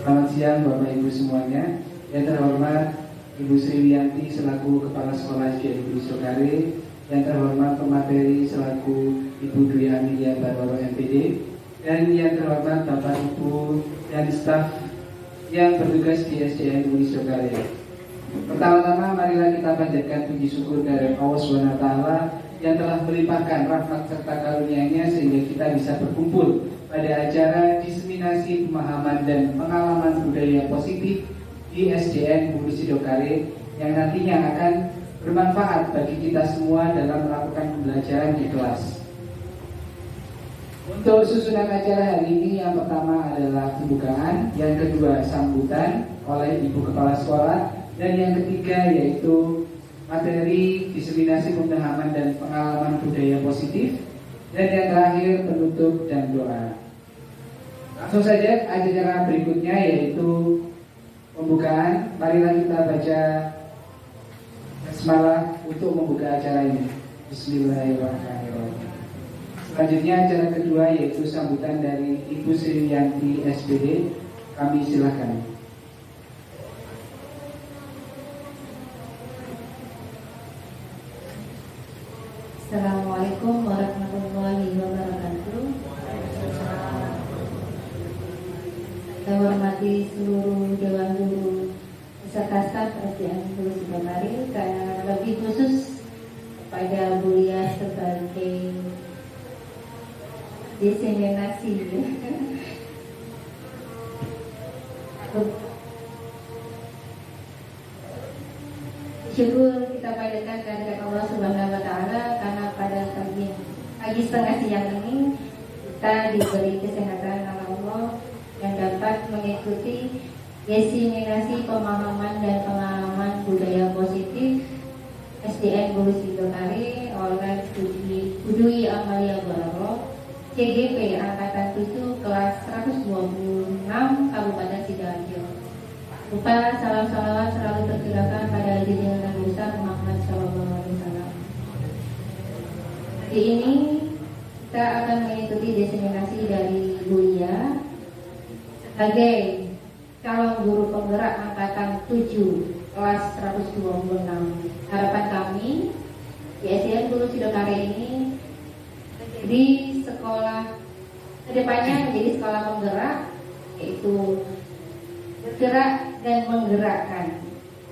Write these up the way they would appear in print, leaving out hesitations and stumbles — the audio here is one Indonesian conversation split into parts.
Selamat siang Bapak Ibu semuanya. Yang terhormat Ibu Sri Wiyanti selaku Kepala Sekolah SDN Bulu Sidokare, yang terhormat pemateri selaku Ibu Dwi Amelia Baroro MPD, dan yang terhormat Bapak Ibu dan staf yang bertugas di SDN Bulu Sidokare. Pertama-tama marilah kita panjatkan puji syukur dari Allah SWT yang telah melimpahkan rahmat serta karunia-Nya sehingga kita bisa berkumpul pada acara diseminasi pemahaman dan pengalaman budaya positif di SDN Bulu Sidokare yang nantinya akan bermanfaat bagi kita semua dalam melakukan pembelajaran di kelas. Untuk susunan acara hari ini, yang pertama adalah pembukaan, yang kedua sambutan oleh Ibu Kepala Sekolah, dan yang ketiga yaitu materi diseminasi pemahaman dan pengalaman budaya positif, dan yang terakhir penutup dan doa. Langsung saja acara berikutnya yaitu pembukaan. Marilah kita baca basmalah untuk membuka acara ini. Bismillahirrahmanirrahim. Selanjutnya acara kedua yaitu sambutan dari Ibu Sri Wiyanti SPD. Kami silakan. Assalamualaikum warahmatullahi wabarakatuh. Saya hormati seluruh Dewan Guru beserta staf SDN Bulu Sidokare, dan lebih khusus kepada Buya sebagai diseminasi. Syukur kita panjatkan kehadirat Allah Subhanahu wa Ta'ala karena pada pagi setengah siang ini kita diberi kesehatan oleh Allah yang dapat mengikuti diseminasi pemahaman dan pengalaman budaya positif SDN Bulu Sidokare oleh Bu Dwi Amelia Baroro, CGP Angkatan 7 kelas 126 Kabupaten Sidoarjo. Lupa salam salawat selalu tercurahkan pada junjungan Nabi besar Muhammad SAW. Hari ini kita akan mengikuti diseminasi dari Buya sebagai calon guru penggerak angkatan 7 kelas 126. Harapan kami di SDN Bulu Sidokare ini di sekolah kedepannya menjadi sekolah penggerak, yaitu bergerak dan menggerakkan.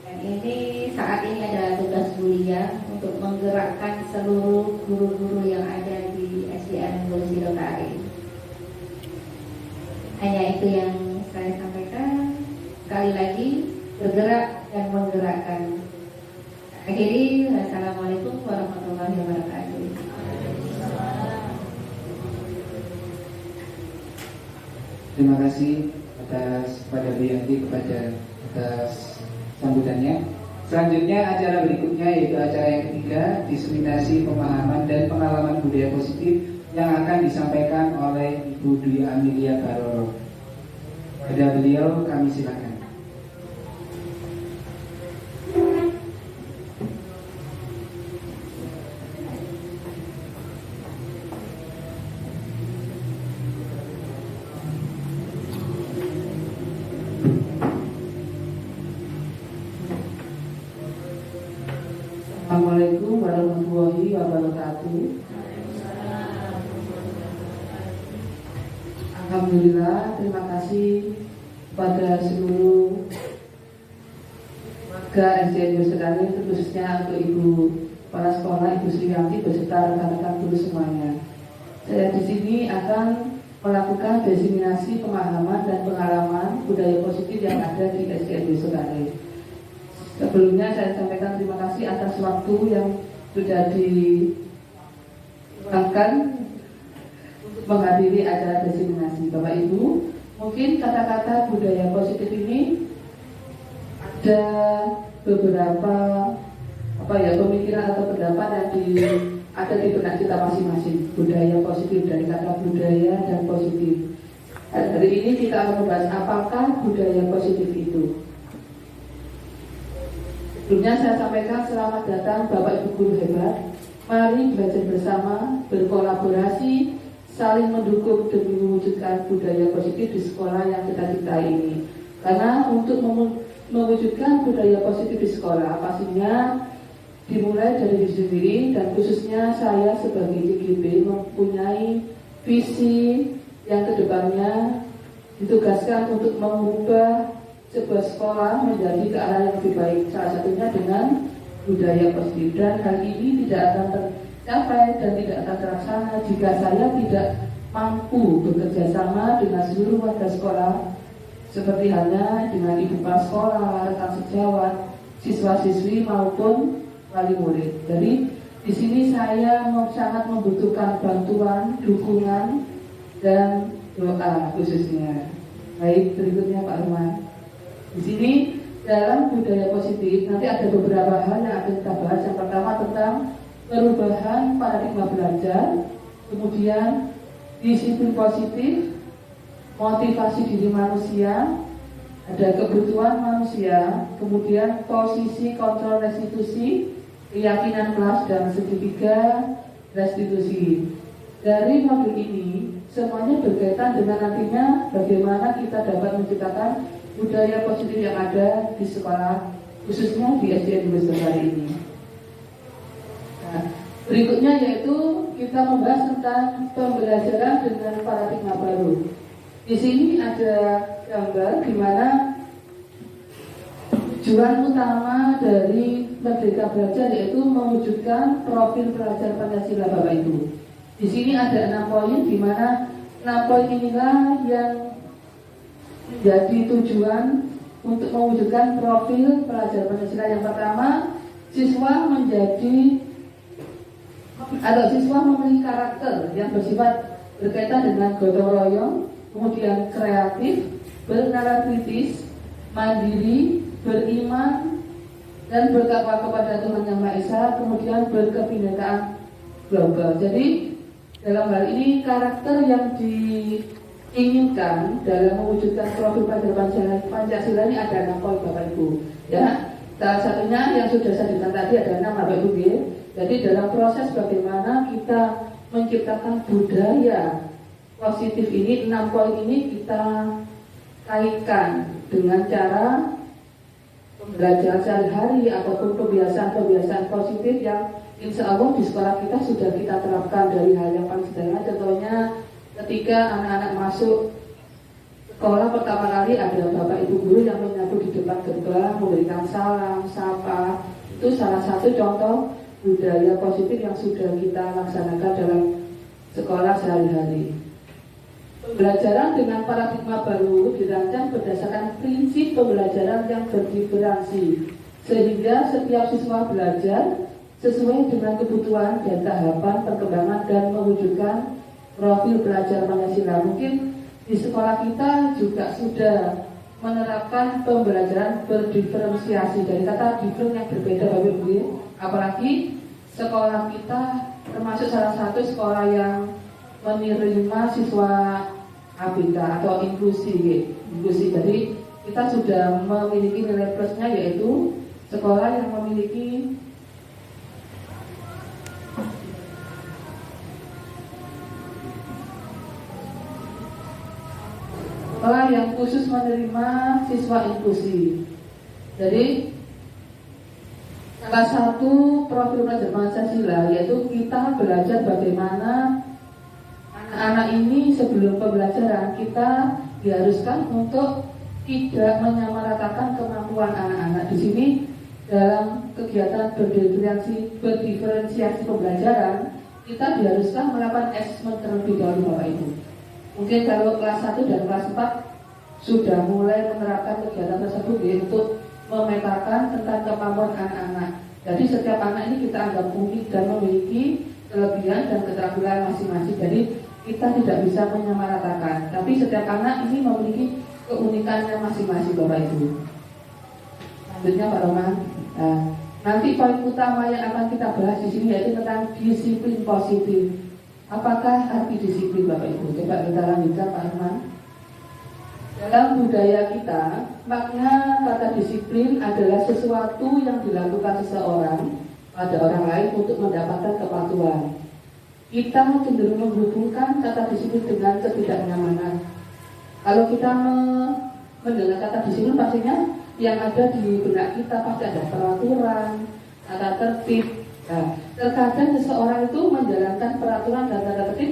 Dan ini saat ini adalah tugas Buya untuk menggerakkan seluruh guru-guru yang ada di SDN Bulu Sidokare. Hanya itu yang saya sampaikan. Sekali lagi, bergerak dan menggerakkan. Akhiri, wassalamualaikum warahmatullahi wabarakatuh. Terima kasih atas kepada Bu Yanti atas sambutannya. Selanjutnya acara berikutnya yaitu acara yang ketiga, diseminasi pemahaman dan pengalaman budaya positif yang akan disampaikan oleh Ibu Dwi Amelia Baroro. Kepada beliau kami silakan. Assalamualaikum warahmatullahi wabarakatuh. Alhamdulillah, terima kasih kepada seluruh warga SDN Bulu Sidokare, khususnya untuk Ibu Kepala Sekolah, Ibu Sri Wiyanti beserta rekan-rekan guru semuanya. Saya di sini akan melakukan diseminasi pemahaman dan pengalaman budaya positif yang ada di SDN Bulu Sidokare. Sebelumnya saya sampaikan terima kasih atas waktu yang sudah diluangkan untuk menghadiri acara diseminasi. Bapak Ibu, mungkin kata-kata budaya positif ini ada beberapa pemikiran atau pendapat yang ada di benak kita masing-masing. Budaya positif, dari kata budaya dan positif. Hari ini kita akan membahas apakah budaya positif itu. Sebelumnya saya sampaikan selamat datang Bapak Ibu guru hebat. Mari belajar bersama, berkolaborasi, saling mendukung demi mewujudkan budaya positif di sekolah yang kita cintai ini. Karena untuk mewujudkan budaya positif di sekolah, pastinya dimulai dari diri sendiri, dan khususnya saya sebagai CGB mempunyai visi yang kedepannya ditugaskan untuk mengubah sebuah sekolah menjadi ke arah yang lebih baik. Salah satunya dengan budaya positif, dan hal ini tidak akan tercapai dan tidak akan terlaksana jika saya tidak mampu bekerja sama dengan seluruh warga sekolah, seperti halnya dengan ibu kepala sekolah, rekan sejawat, siswa-siswi maupun wali murid. Jadi di sini saya sangat membutuhkan bantuan, dukungan, dan doa khususnya. Baik, berikutnya Pak Arman. Di sini dalam budaya positif nanti ada beberapa hal yang akan kita bahas. Yang pertama tentang perubahan paradigma belajar, kemudian disiplin positif, motivasi diri manusia, ada kebutuhan manusia, kemudian posisi kontrol restitusi, keyakinan kelas, dan segitiga restitusi. Dari modul ini semuanya berkaitan dengan nantinya bagaimana kita dapat menciptakan budaya positif yang ada di sekolah, khususnya di SDN Besar ini. Nah, berikutnya yaitu kita membahas tentang pembelajaran dengan paradigma baru. Di sini ada gambar di mana tujuan utama dari Merdeka Belajar yaitu mewujudkan profil pelajar Pancasila Bapak Ibu. Di sini ada 6 poin, di mana 6 poin inilah yang menjadi tujuan untuk mewujudkan profil pelajar Pancasila. Yang pertama, siswa memiliki karakter yang bersifat berkaitan dengan gotong royong, kemudian kreatif, bernalar kritis, mandiri, beriman, dan bertakwa kepada Tuhan Yang Maha Esa, kemudian berkebinekaan global. Jadi dalam hal ini karakter yang diinginkan dalam mewujudkan profil pelajar Pancasila ini ada 6 poin Bapak Ibu. Ya, salah satunya yang sudah saya sebutkan tadi ada 6 Bapak Ibu. Jadi dalam proses bagaimana kita menciptakan budaya positif ini, 6 poin ini kita kaitkan dengan cara pembelajaran sehari-hari ataupun kebiasaan-kebiasaan positif yang insya Allah di sekolah kita sudah kita terapkan. Dari hal yang paling sederhana, contohnya ketika anak-anak masuk sekolah pertama kali ada Bapak Ibu guru yang menyambut di depan gerbang, memberikan salam, sapa. Itu salah satu contoh budaya positif yang sudah kita laksanakan dalam sekolah sehari-hari. Pembelajaran dengan paradigma baru dirancang berdasarkan prinsip pembelajaran yang berdiferensi, sehingga setiap siswa belajar sesuai dengan kebutuhan dan tahapan perkembangan dan mewujudkan profil pelajar Pancasila. Mungkin di sekolah kita juga sudah menerapkan pembelajaran berdiferensiasi, dari kata different yang berbeda Bapak Ibu. Apalagi sekolah kita termasuk salah satu sekolah yang menerima siswa ABK atau inklusi. Jadi kita sudah memiliki nilai plusnya, yaitu sekolah yang memiliki sekolah yang khusus menerima siswa inklusi. Jadi salah satu profil pelajar Pancasila yaitu kita belajar bagaimana anak-anak ini sebelum pembelajaran kita diharuskan untuk tidak menyamaratakan kemampuan anak-anak. Di sini dalam kegiatan berdiferensiasi pembelajaran kita diharuskan melakukan assessment terlebih dahulu Bapak Ibu. Mungkin kalau kelas 1 dan kelas 4 sudah mulai menerapkan kegiatan tersebut untuk memetakan tentang kemampuan anak-anak. Jadi setiap anak ini kita anggap unik dan memiliki kelebihan dan keterampilan masing-masing. Jadi kita tidak bisa menyamaratakan, tapi setiap anak ini memiliki keunikannya masing-masing Bapak Ibu. Selanjutnya Pak Roman, nanti poin utama yang akan kita bahas di sini yaitu tentang disiplin positif. Apakah arti disiplin Bapak Ibu? Coba kita lanjutkan Pak Roman. Dalam budaya kita, makna kata disiplin adalah sesuatu yang dilakukan seseorang pada orang lain untuk mendapatkan kepatuhan. Kita cenderung menghubungkan kata disiplin dengan ketidaknyamanan. Kalau kita mendengar kata disiplin pastinya yang ada di benak kita pasti ada peraturan, tata tertib. Nah, terkadang seseorang itu menjalankan peraturan dan tata tertib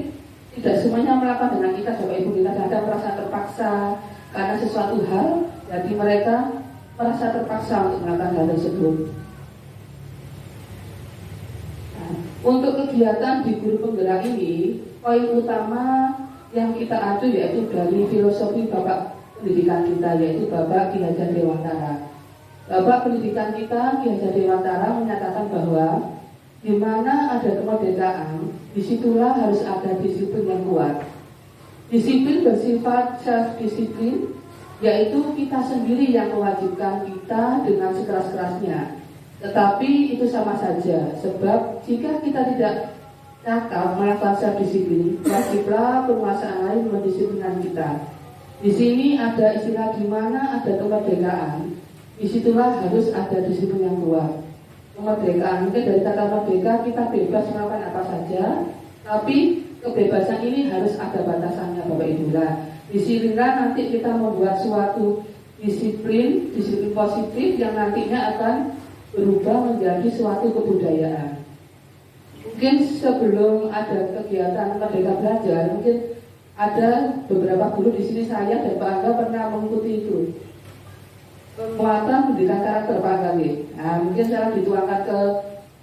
tidak semuanya melakukan dengan kita, Bapak Ibu. Kita kadang merasa terpaksa karena sesuatu hal, jadi mereka merasa terpaksa untuk melakukan hal tersebut. Nah, untuk kegiatan di guru penggerak ini, poin utama yang kita adu yaitu dari filosofi Bapak pendidikan kita, yaitu Bapak Ki Hajar Dewantara. Bapak pendidikan kita, Ki Hajar Dewantara, menyatakan bahwa di mana ada kemerdekaan, disitulah harus ada disiplin yang kuat. Disiplin bersifat self-disiplin, yaitu kita sendiri yang mewajibkan kita dengan sekeras-kerasnya. Tetapi itu sama saja, sebab jika kita tidak cakap melakukan self-disiplin, wajiblah penguasaan lain mendisiplinkan kita. Di sini ada istilah di mana ada kemerdekaan, disitulah harus ada disiplin yang kuat. Kemerdekaan, mungkin dari kata merdeka kita bebas melakukan apa saja, tapi kebebasan ini harus ada batasannya, Bapak Ibu. Disinilah nanti kita membuat suatu disiplin positif yang nantinya akan berubah menjadi suatu kebudayaan. Mungkin sebelum ada kegiatan Merdeka Belajar, mungkin ada beberapa guru di sini, saya dan Pak Angga pernah mengikuti itu. Penguatan pendidikan karakter, Pak Angga. Nah, mungkin sekarang dituangkan ke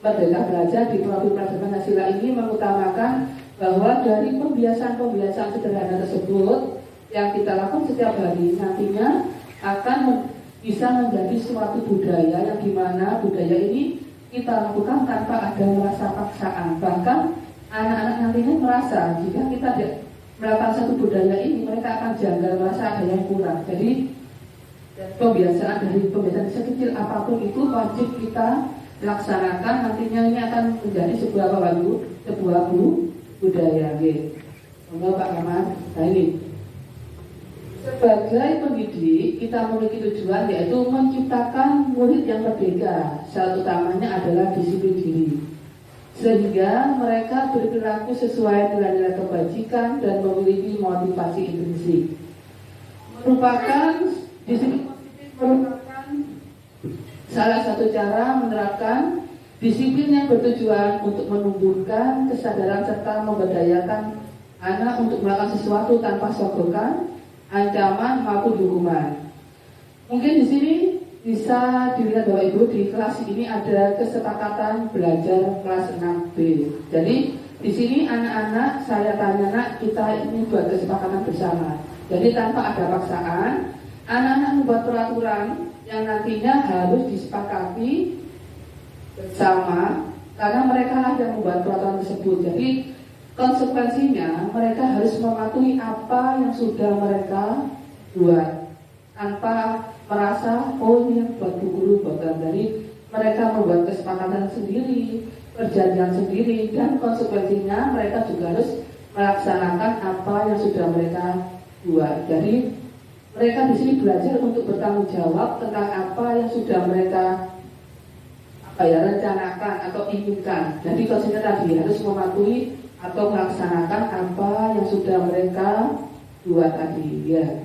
Merdeka Belajar di profil pelajaran Pancasila ini mengutamakan bahwa dari pembiasaan-pembiasaan sederhana tersebut yang kita lakukan setiap hari nantinya akan bisa menjadi suatu budaya yang dimana budaya ini kita lakukan tanpa ada merasa paksaan. Bahkan anak-anak nantinya merasa jika kita melakukan satu budaya ini, mereka akan janggal, merasa ada yang kurang. Jadi pembiasaan kecil apapun itu wajib kita laksanakan, nantinya ini akan menjadi sebuah budaya. Semoga Pak Kaman. Nah ini sebagai pendidik kita memiliki tujuan yaitu menciptakan murid yang merdeka. Syarat utamanya adalah disiplin diri, sehingga mereka berperilaku sesuai nilai-nilai kebajikan dan memiliki motivasi intrinsik. Disiplin positif merupakan salah satu cara menerapkan disiplin yang bertujuan untuk menumbuhkan kesadaran serta memberdayakan anak untuk melakukan sesuatu tanpa sogokan, ancaman maupun hukuman. Mungkin di sini bisa dilihat Bapak Ibu, di kelas ini ada kesepakatan belajar kelas 6B. Jadi di sini anak-anak saya tanya, nak, kita ini buat kesepakatan bersama. Jadi tanpa ada paksaan, anak-anak membuat peraturan yang nantinya harus disepakati bersama karena mereka lah yang membuat peraturan tersebut. Jadi konsekuensinya mereka harus mematuhi apa yang sudah mereka buat tanpa merasa oh ini yang buat bu guru bukan. Jadi mereka membuat kesepakatan sendiri, perjanjian sendiri, dan konsekuensinya mereka juga harus melaksanakan apa yang sudah mereka buat. Jadi mereka di sini belajar untuk bertanggung jawab tentang apa yang sudah mereka rencanakan atau inginkan. Jadi konsepnya tadi harus mematuhi atau melaksanakan apa yang sudah mereka buat tadi. Ya.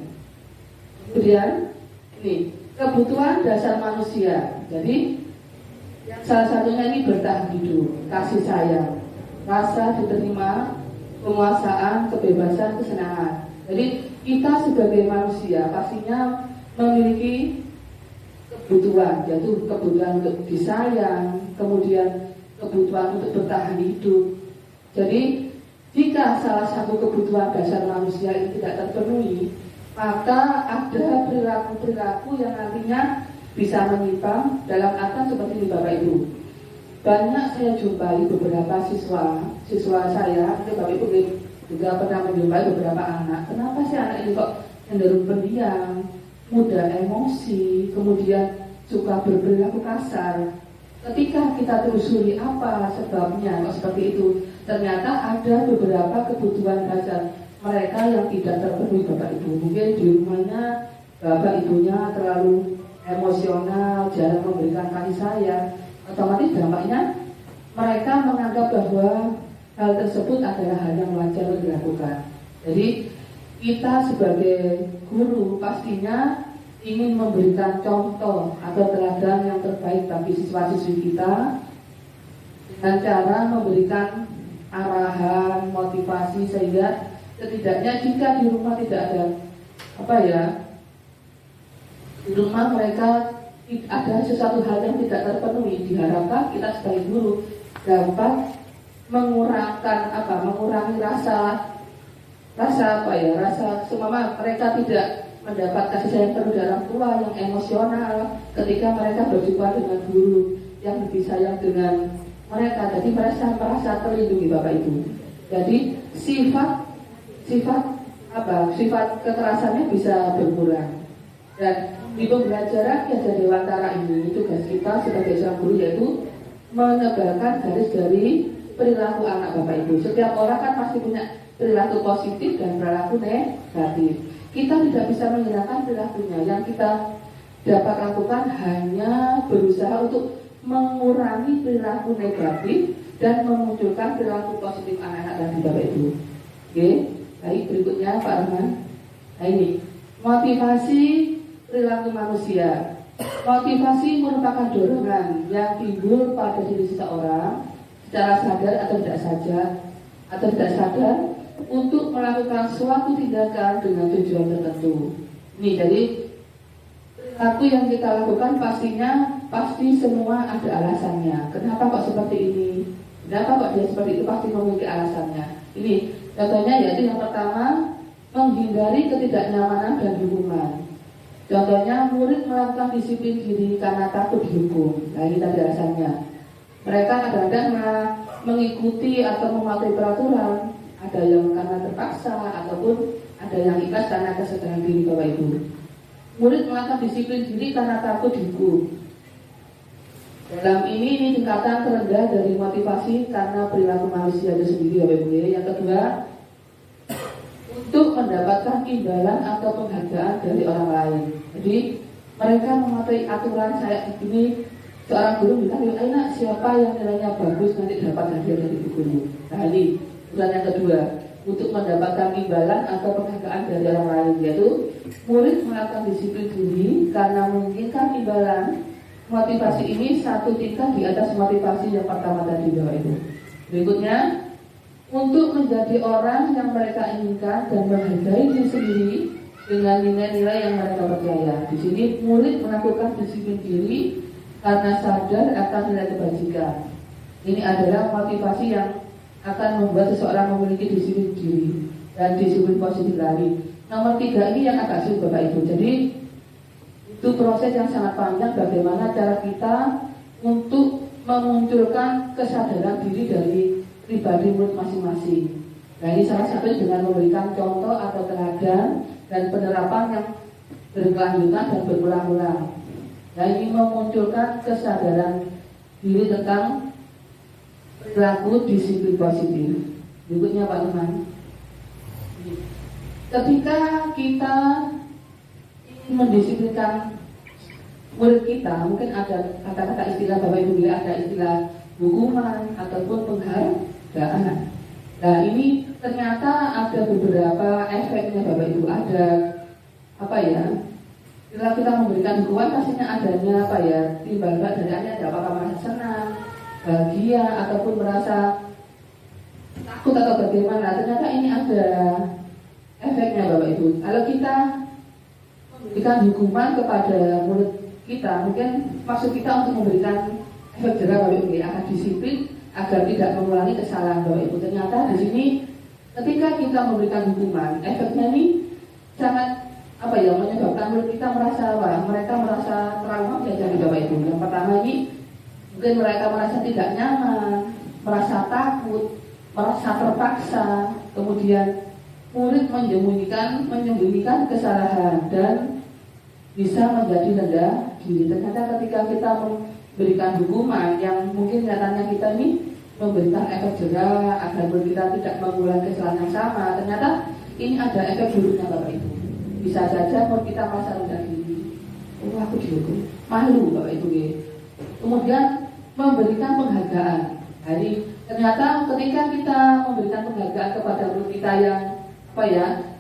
Kemudian ini kebutuhan dasar manusia. Jadi salah satunya ini bertahan hidup, kasih sayang, rasa diterima, penguasaan, kebebasan, kesenangan. Jadi kita sebagai manusia pastinya memiliki kebutuhan, yaitu kebutuhan untuk disayang, kemudian kebutuhan untuk bertahan hidup. Jadi jika salah satu kebutuhan dasar manusia ini tidak terpenuhi, maka ada perilaku-perilaku yang nantinya bisa menyimpang dalam artian seperti ini Bapak Ibu. Banyak saya jumpai beberapa siswa saya, mungkin Bapak Ibu juga pernah menjumpai beberapa anak. Kenapa sih anak ini kok cenderung pendiam, mudah emosi, kemudian suka berperilaku kasar? Ketika kita telusuri apa sebabnya kok seperti itu, ternyata ada beberapa kebutuhan dasar mereka yang tidak terpenuhi Bapak Ibu. Mungkin di rumahnya Bapak Ibunya terlalu emosional, jarang memberikan kasih sayang, otomatis dampaknya mereka menganggap bahwa hal tersebut adalah hal yang wajar dilakukan. Jadi kita sebagai guru pastinya ingin memberikan contoh atau teladan yang terbaik bagi siswa-siswi kita dengan cara memberikan arahan, motivasi, sehingga setidaknya jika di rumah tidak ada di rumah mereka ada sesuatu hal yang tidak terpenuhi, diharapkan kita sebagai guru dapat mengurangi rasa seumpama mereka tidak mendapat kasih sayang penuh dari orang tua yang emosional ketika mereka berjumpa dengan guru yang lebih sayang dengan mereka, jadi merasa terlindungi Bapak Ibu. Jadi sifat kekerasannya bisa berkurang. Dan di pembelajaran Kiaja Dewantara ini tugas kita sebagai seorang guru yaitu menebalkan garis dari perilaku anak Bapak Ibu. Setiap orang kan pasti punya perilaku positif dan perilaku negatif. Kita tidak bisa menghilangkan perilakunya. Yang kita dapat lakukan hanya berusaha untuk mengurangi perilaku negatif dan memunculkan perilaku positif anak-anak tadi Bapak Ibu. Oke, baik, berikutnya Pak Rahman. Nah ini motivasi perilaku manusia. Motivasi merupakan dorongan yang timbul pada diri seseorang secara sadar atau tidak sadar untuk melakukan suatu tindakan dengan tujuan tertentu. Ini jadi perilaku yang kita lakukan pasti semua ada alasannya. Kenapa kok seperti ini? Kenapa kok dia seperti itu? Pasti memiliki alasannya. Ini contohnya yaitu yang pertama, menghindari ketidaknyamanan dan hukuman. Contohnya murid melakukan disiplin diri karena takut dihukum. Nah ini tadi alasannya. Mereka kadang-kadang mengikuti atau mematuhi peraturan. Ada yang karena terpaksa ataupun ada yang ikhlas karena kesadaran diri Bapak Ibu. Murid melakukan disiplin diri karena takut dihukum. Dalam ini tingkatan terendah dari motivasi karena perilaku manusia itu sendiri Bapak Ibu. Yang kedua, untuk mendapatkan imbalan atau penghargaan dari orang lain. Jadi mereka mematuhi aturan saya begini. Seorang guru bilang, enak siapa yang nilainya bagus nanti dapat hadiah dari guru. Nah ini urutan yang kedua, untuk mendapatkan imbalan atau penghargaan dari orang lain, yaitu murid melakukan disiplin diri karena menginginkan imbalan. Motivasi ini satu tingkat di atas motivasi yang pertama tadi Bapak Ibu. Berikutnya, untuk menjadi orang yang mereka inginkan dan menghargai diri sendiri dengan nilai-nilai yang mereka percaya. Di sini murid melakukan disiplin diri karena sadar akan nilai kebajikan. Ini adalah motivasi yang akan membuat seseorang memiliki disiplin diri dan disiplin positif lagi. Nomor 3 ini yang agak sulit Bapak Ibu. Jadi itu proses yang sangat panjang bagaimana cara kita untuk memunculkan kesadaran diri dari pribadi murid masing-masing. Nah ini salah satunya dengan memberikan contoh atau teladan dan penerapan yang berkelanjutan dan berulang-ulang. Nah ini memunculkan kesadaran diri tentang perilaku disiplin positif. Berikutnya Pak Teman. Ketika kita ingin mendisiplinkan murid kita, mungkin ada kata-kata istilah Bapak Ibu bila ada istilah hukuman ataupun penghargaan. Nah ini ternyata ada beberapa efeknya Bapak Ibu. Ada bila kita memberikan hukuman pastinya adanya timbal balik dari ada apakah merasa senang, bahagia ataupun merasa takut atau bagaimana. Ternyata ini ada efeknya Bapak Ibu. Kalau kita memberikan hukuman kepada murid kita, mungkin maksud kita untuk memberikan efek jerah Bapak Ibu akan disiplin agar tidak mengulangi kesalahan Bapak Ibu. Ternyata di sini ketika kita memberikan hukuman, efeknya ini sangat menyebabkan murid kita merasa mereka merasa trauma jadi Bapak Ibu. Yang pertama ini mungkin mereka merasa tidak nyaman, merasa takut, merasa terpaksa, kemudian murid menyembunyikan kesalahan dan bisa menjadi rendah diri. Ternyata ketika kita memberikan hukuman yang mungkin nyatanya kita ini memberikan efek jerah agar kita tidak mengulang kesalahan yang sama, ternyata ini ada efek buruknya Bapak Ibu. Bisa saja kita merasa rendah diri, aku dihukum, malu Bapak Ibu. Kemudian memberikan penghargaan. Jadi ternyata ketika kita memberikan penghargaan kepada murid kita yang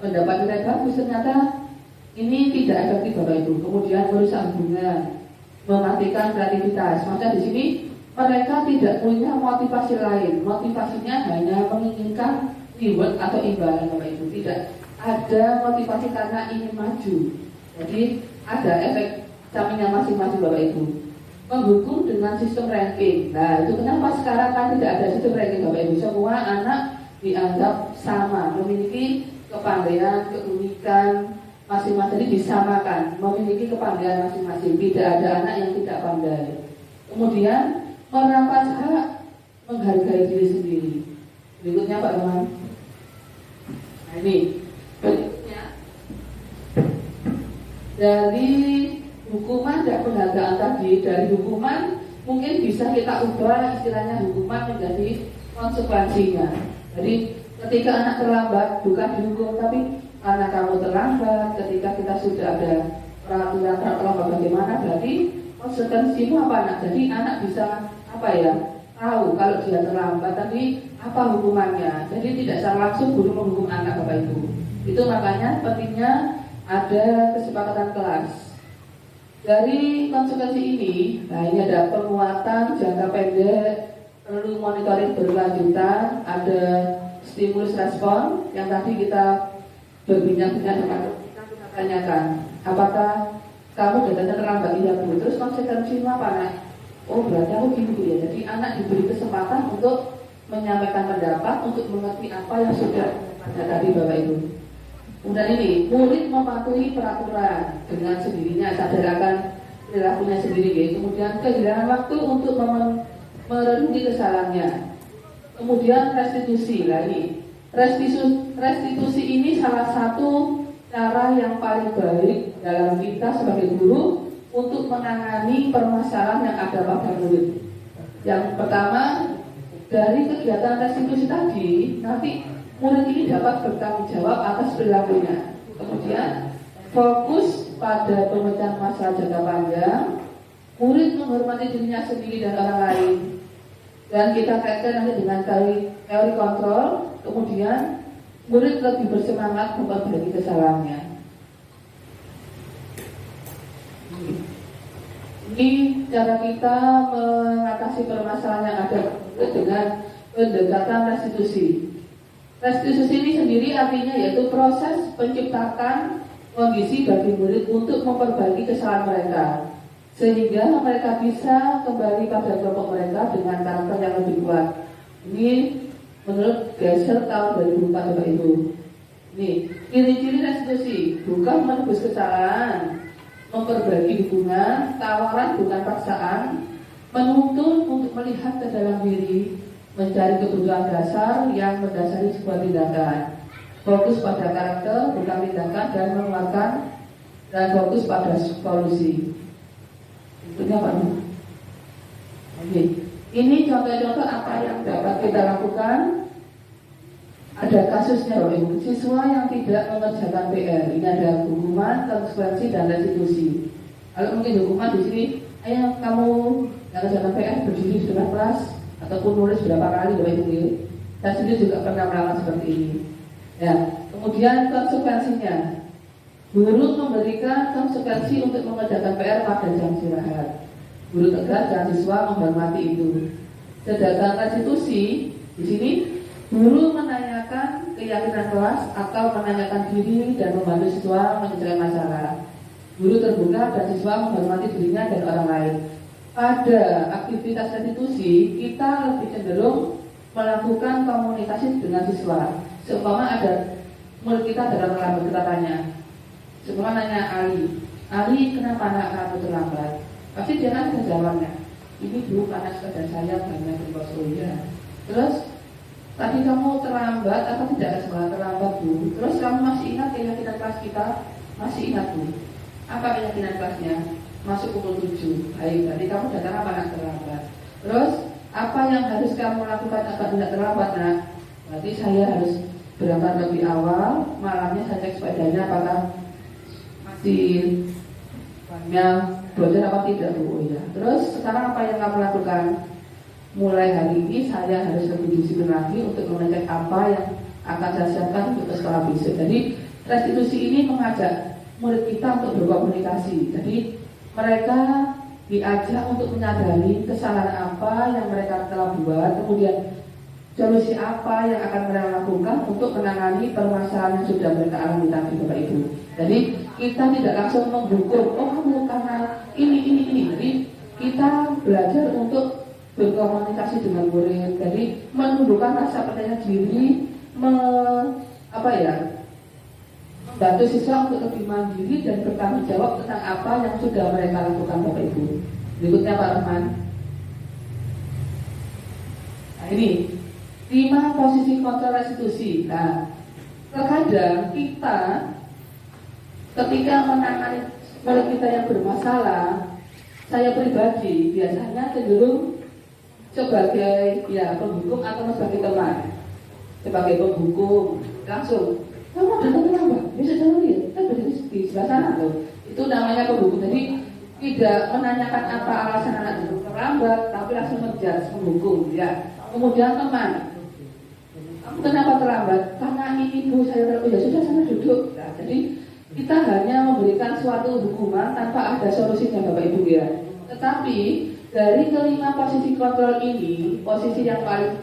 mendapat nilai bagus, ternyata Ini tidak efektif Bapak Ibu. Kemudian merusak hubungan, mematikan kreativitas. Maka di sini mereka tidak punya motivasi lain. Motivasinya hanya menginginkan reward atau imbalan Bapak Ibu. Tidak ada motivasi karena ingin maju. Jadi ada efek sampingnya masing-masing Bapak Ibu. Menghukum dengan sistem ranking. Nah itu kenapa sekarang kan tidak ada sistem ranking Bapak Ibu. Semua anak dianggap sama, memiliki kepandaian, keunikan masing-masing, jadi disamakan, memiliki kepandaian masing-masing. Tidak ada anak yang tidak pandai. Kemudian merampas hak, menghargai diri sendiri. Berikutnya Pak Roman. Nah ini berikutnya dari hukuman dan penghargaan tadi. Dari hukuman mungkin bisa kita ubah istilahnya hukuman menjadi konsekuensinya. Jadi ketika anak terlambat bukan dihukum, tapi karena kamu terlambat, ketika kita sudah ada peraturan terlambat bagaimana, berarti konsekuensimu apa anak? Jadi anak bisa tahu kalau dia terlambat tapi apa hukumannya. Jadi tidak secara langsung guru menghukum anak Bapak Ibu. Itu makanya pentingnya ada kesepakatan kelas. Dari konsekuensi ini, nah ini ada penguatan jangka pendek, perlu monitoring berkelanjutan, ada stimulus respon yang tadi kita berbincang-bincang dengan kita tanyakan, apakah kamu datangnya terlambat? Iya Bu. Terus konsekuensinya apa nak? Oh berarti aku gini Bu ya. Jadi anak diberi kesempatan untuk menyampaikan pendapat, untuk mengerti apa yang sudah ada tadi Bapak Ibu. Kemudian ini, murid mematuhi peraturan dengan sendirinya, sadar akan perilakunya sendiri ya. Kemudian kehilangan waktu untuk merenungi kesalahannya. Kemudian restitusi lagi. Restitusi ini salah satu cara yang paling baik dalam kita sebagai guru untuk menangani permasalahan yang ada pada murid. Yang pertama, dari kegiatan restitusi tadi, nanti murid ini dapat bertanggung jawab atas perilakunya. Kemudian fokus pada pemecahan masalah jangka panjang. Murid menghormati dirinya sendiri dan orang lain. Dan kita kaitkan nanti dengan teori kontrol. Kemudian murid lebih bersemangat memperbaiki kesalahannya. Ini cara kita mengatasi permasalahan yang ada dengan pendekatan restitusi. Restitusi ini sendiri artinya yaitu proses penciptakan kondisi bagi murid untuk memperbaiki kesalahan mereka, sehingga mereka bisa kembali pada kelompok mereka dengan karakter yang lebih kuat. Ini menurut Gesser tahun 2004 Bapak Ibu. Ini ciri-ciri restitusi: bukan menebus kesalahan, memperbaiki hubungan, tawaran bukan paksaan, menuntun untuk melihat ke dalam diri, mencari kebutuhan dasar yang mendasari sebuah tindakan, fokus pada karakter bukan tindakan, dan menguatkan dan fokus pada solusi. Itunya Pak. Oke. Ini contoh-contoh apa yang dapat kita lakukan. Ada kasusnya Bapak Ibu, siswa yang tidak mengerjakan PR. Ini ada hukuman, konsekuensi, dan restitusi. Kalau mungkin hukuman di sini, ayo kamu yang mengerjakan PR berdiri di depan kelas ataupun nulis berapa kali Bapak Ibu. Saya sendiri juga pernah melakukan seperti ini. Ya, kemudian konsekuensinya, guru memberikan konsekuensi untuk mengerjakan PR pada jam istirahat. Guru tegas dan siswa menghormati itu. Sedangkan restitusi di sini, guru menanyakan keyakinan kelas atau menanyakan diri dan membantu siswa menyelesaikan masalah. Guru terbuka dan siswa menghormati dirinya dan orang lain. Pada aktivitas restitusi, kita lebih cenderung melakukan komunikasi dengan siswa. Seumpama ada murid kita dalam terlambat, kita tanya. Seumpama nanya Ali, kenapa anak kamu terlambat? Pasti dia kan jawabnya, ini Bu karena sepeda saya banyak berkos ya. Terus tadi kamu terlambat atau tidak sekolah? Terlambat Bu. Terus kamu masih ingat keyakinan kelas kita? Masih ingat Bu. Apa keyakinan kelasnya? Masuk pukul 7. Baik, berarti kamu datang apa nak terlambat? Terus apa yang harus kamu lakukan agar tidak terlambat nak? Berarti saya harus berangkat lebih awal. Malamnya saya cek sepedanya apakah masih banyak bocor apa tidak Bu ya. Terus sekarang apa yang kamu lakukan? Mulai hari ini saya harus lebih disiplin lagi untuk mengecek apa yang akan saya siapkan untuk sekolah besok. Jadi restitusi ini mengajak murid kita untuk berkomunikasi. Jadi mereka diajak untuk menyadari kesalahan apa yang mereka telah buat, kemudian solusi apa yang akan mereka lakukan untuk menangani permasalahan yang sudah mereka alami tadi, Bapak Ibu. Jadi kita tidak langsung menghukum, oh kamu karena ini. Jadi kita belajar untuk berkomunikasi dengan murid. Jadi menumbuhkan rasa percaya diri, membantu siswa untuk lebih mandiri dan bertanggung jawab tentang apa yang sudah mereka lakukan, Bapak Ibu. Berikutnya Pak Rahman. Nah ini 5 posisi kontrol restitusi. Nah, terkadang kita ketika menangani murid kita yang bermasalah, saya pribadi biasanya cenderung sebagai penghukum atau sebagai teman. Sebagai penghukum langsung, kamu datang terlambat, bisa jalan ya, kan berdiri di sebelah sana loh. Itu namanya penghukum. Jadi tidak menanyakan apa alasan anak itu terlambat, tapi langsung menjudge, menghukum. Ya. Kemudian teman, kamu kenapa terlambat? Karena ini ibu saya terlambat. Ya sudah sana duduk. Nah, jadi kita hanya memberikan suatu hukuman tanpa ada solusinya, Bapak Ibu ya. Tetapi dari kelima posisi kontrol ini, posisi yang paling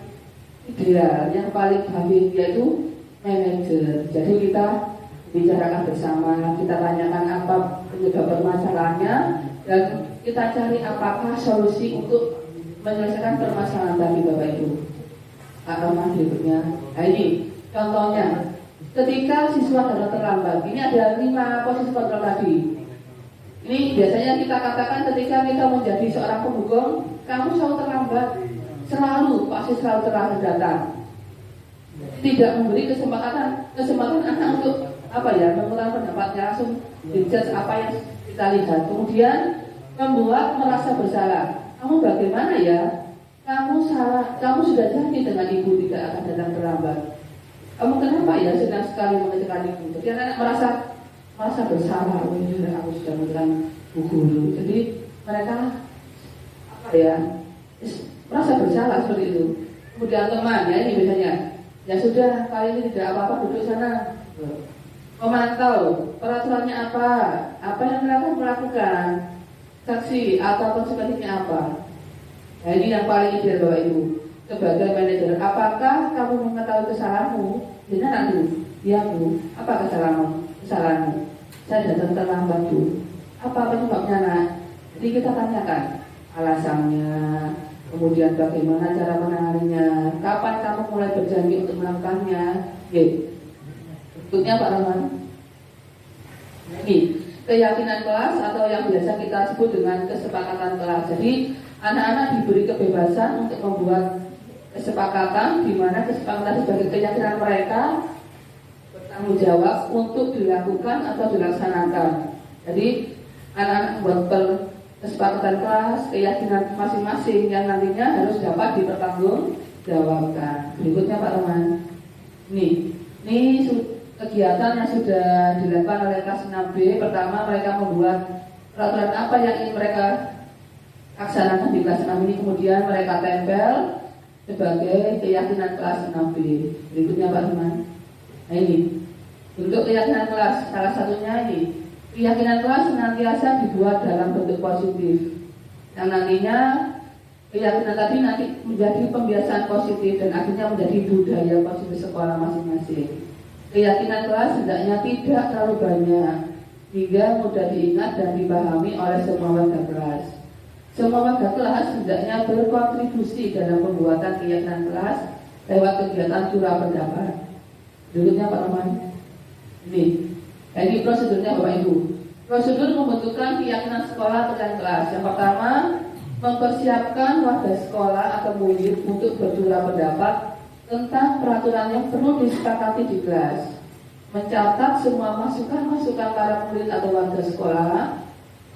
ideal, yang paling baik yaitu manajer. Jadi kita bicarakan bersama, kita tanyakan apa penyebab permasalahannya, dan kita cari apakah solusi untuk menyelesaikan permasalahan tadi, Bapak Ibu. Atau berikutnya, nah ini contohnya, ketika siswa datang terlambat, ini ada 5 posisi kontrol tadi. Ini biasanya kita katakan ketika kita menjadi seorang penghukum, kamu selalu terlambat, pasti selalu terlambat datang. Tidak memberi kesempatan anak untuk mengurangkan pendapatnya, langsung dijudge apa yang kita lihat, kemudian membuat merasa bersalah. Kamu bagaimana ya? Kamu salah, kamu sudah janji dengan ibu tidak akan datang terlambat. Kamu kenapa ya senang sekali mengerjakan ibu? Jadi anak merasa bersalah. Oh ini aku sudah mengerjakan bu guru. Jadi mereka merasa bersalah seperti itu. Kemudian teman ya, ini biasanya ya sudah, kali ini tidak apa-apa, duduk sana. Memantau peraturannya apa yang mereka melakukan, sanksi atau konsekuensinya apa. Nah ini yang paling ideal, Bapak Ibu. Sebagai manajer, apakah kamu mengetahui kesalahanmu? Benar Bu? Ya Bu. Apa kesalahanmu? Saya datang terlambat Bu. Apa penyebabnya nak? Jadi kita tanyakan alasannya, kemudian bagaimana cara menanganinya, kapan kamu mulai berjanji untuk melakukannya. Berikutnya Pak Rahman. Ini keyakinan kelas atau yang biasa kita sebut dengan kesepakatan kelas. Jadi anak-anak diberi kebebasan untuk membuat kesepakatan, di mana kesepakatan sebagai keyakinan mereka bertanggung jawab untuk dilakukan atau dilaksanakan. Jadi anak-anak membuat kesepakatan kelas, keyakinan masing-masing yang nantinya harus dapat dipertanggungjawabkan. Berikutnya Pak Roman. Ini kegiatan yang sudah dilakukan oleh kelas 6B. Pertama, mereka membuat peraturan apa yang ingin mereka laksanakan di kelas 6 ini, kemudian mereka tempel sebagai keyakinan kelas 6B. Berikutnya Pak Roman. Nah ini bentuk keyakinan kelas, salah satunya ini. Keyakinan kelas senantiasa dibuat dalam bentuk positif, yang nantinya keyakinan tadi nanti menjadi pembiasaan positif dan akhirnya menjadi budaya positif sekolah masing-masing. Keyakinan kelas hendaknya tidak terlalu banyak hingga mudah diingat dan dipahami oleh semua warga kelas. Semua warga kelas hendaknya berkontribusi dalam pembuatan keyakinan kelas lewat kegiatan curah pendapat. Berikutnya Pak Roman. Ini prosedurnya Bapak Ibu. Prosedur pembentukan keyakinan sekolah dan kelas. Yang pertama, mempersiapkan warga sekolah atau murid untuk bercurah pendapat tentang peraturan yang perlu disepakati di kelas. Mencatat semua masukan-masukan para murid atau warga sekolah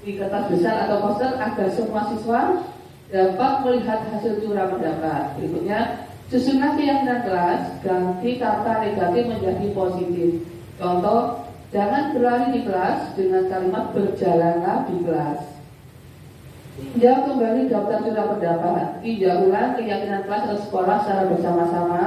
di kertas besar atau poster agar semua siswa dapat melihat hasil curah pendapat. Berikutnya, susunan keyakinan kelas, ganti kata negatif menjadi positif. Contoh, jangan berlari di kelas dengan kalimat berjalanlah di kelas. Tinjau kembali daftar curah pendapat. Tinjau ulang keyakinan kelas atau sekolah secara bersama-sama.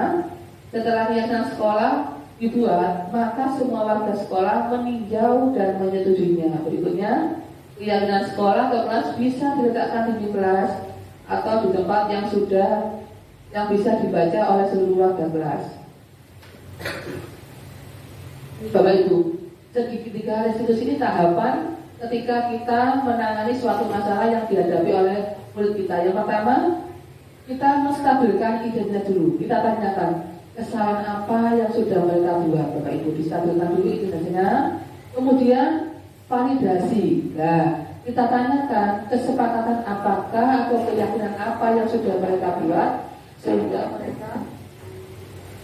Setelah keyakinan sekolah, dibuat, maka semua warga sekolah meninjau dan menyetujuinya. Berikutnya, keyakinan sekolah atau kelas bisa diletakkan di kelas atau di tempat yang bisa dibaca oleh seluruh warga kelas. Bapak Ibu, segitiga restitusi ini tahapan ketika kita menangani suatu masalah yang dihadapi oleh murid kita. Yang pertama, kita menstabilkan identitas dulu. Kita tanyakan kesalahan apa yang sudah mereka buat, Bapak Ibu. Distabilkan dulu identitasnya. Kemudian validasi. Nah, kita tanyakan kesepakatan apakah atau keyakinan apa yang sudah mereka buat sehingga mereka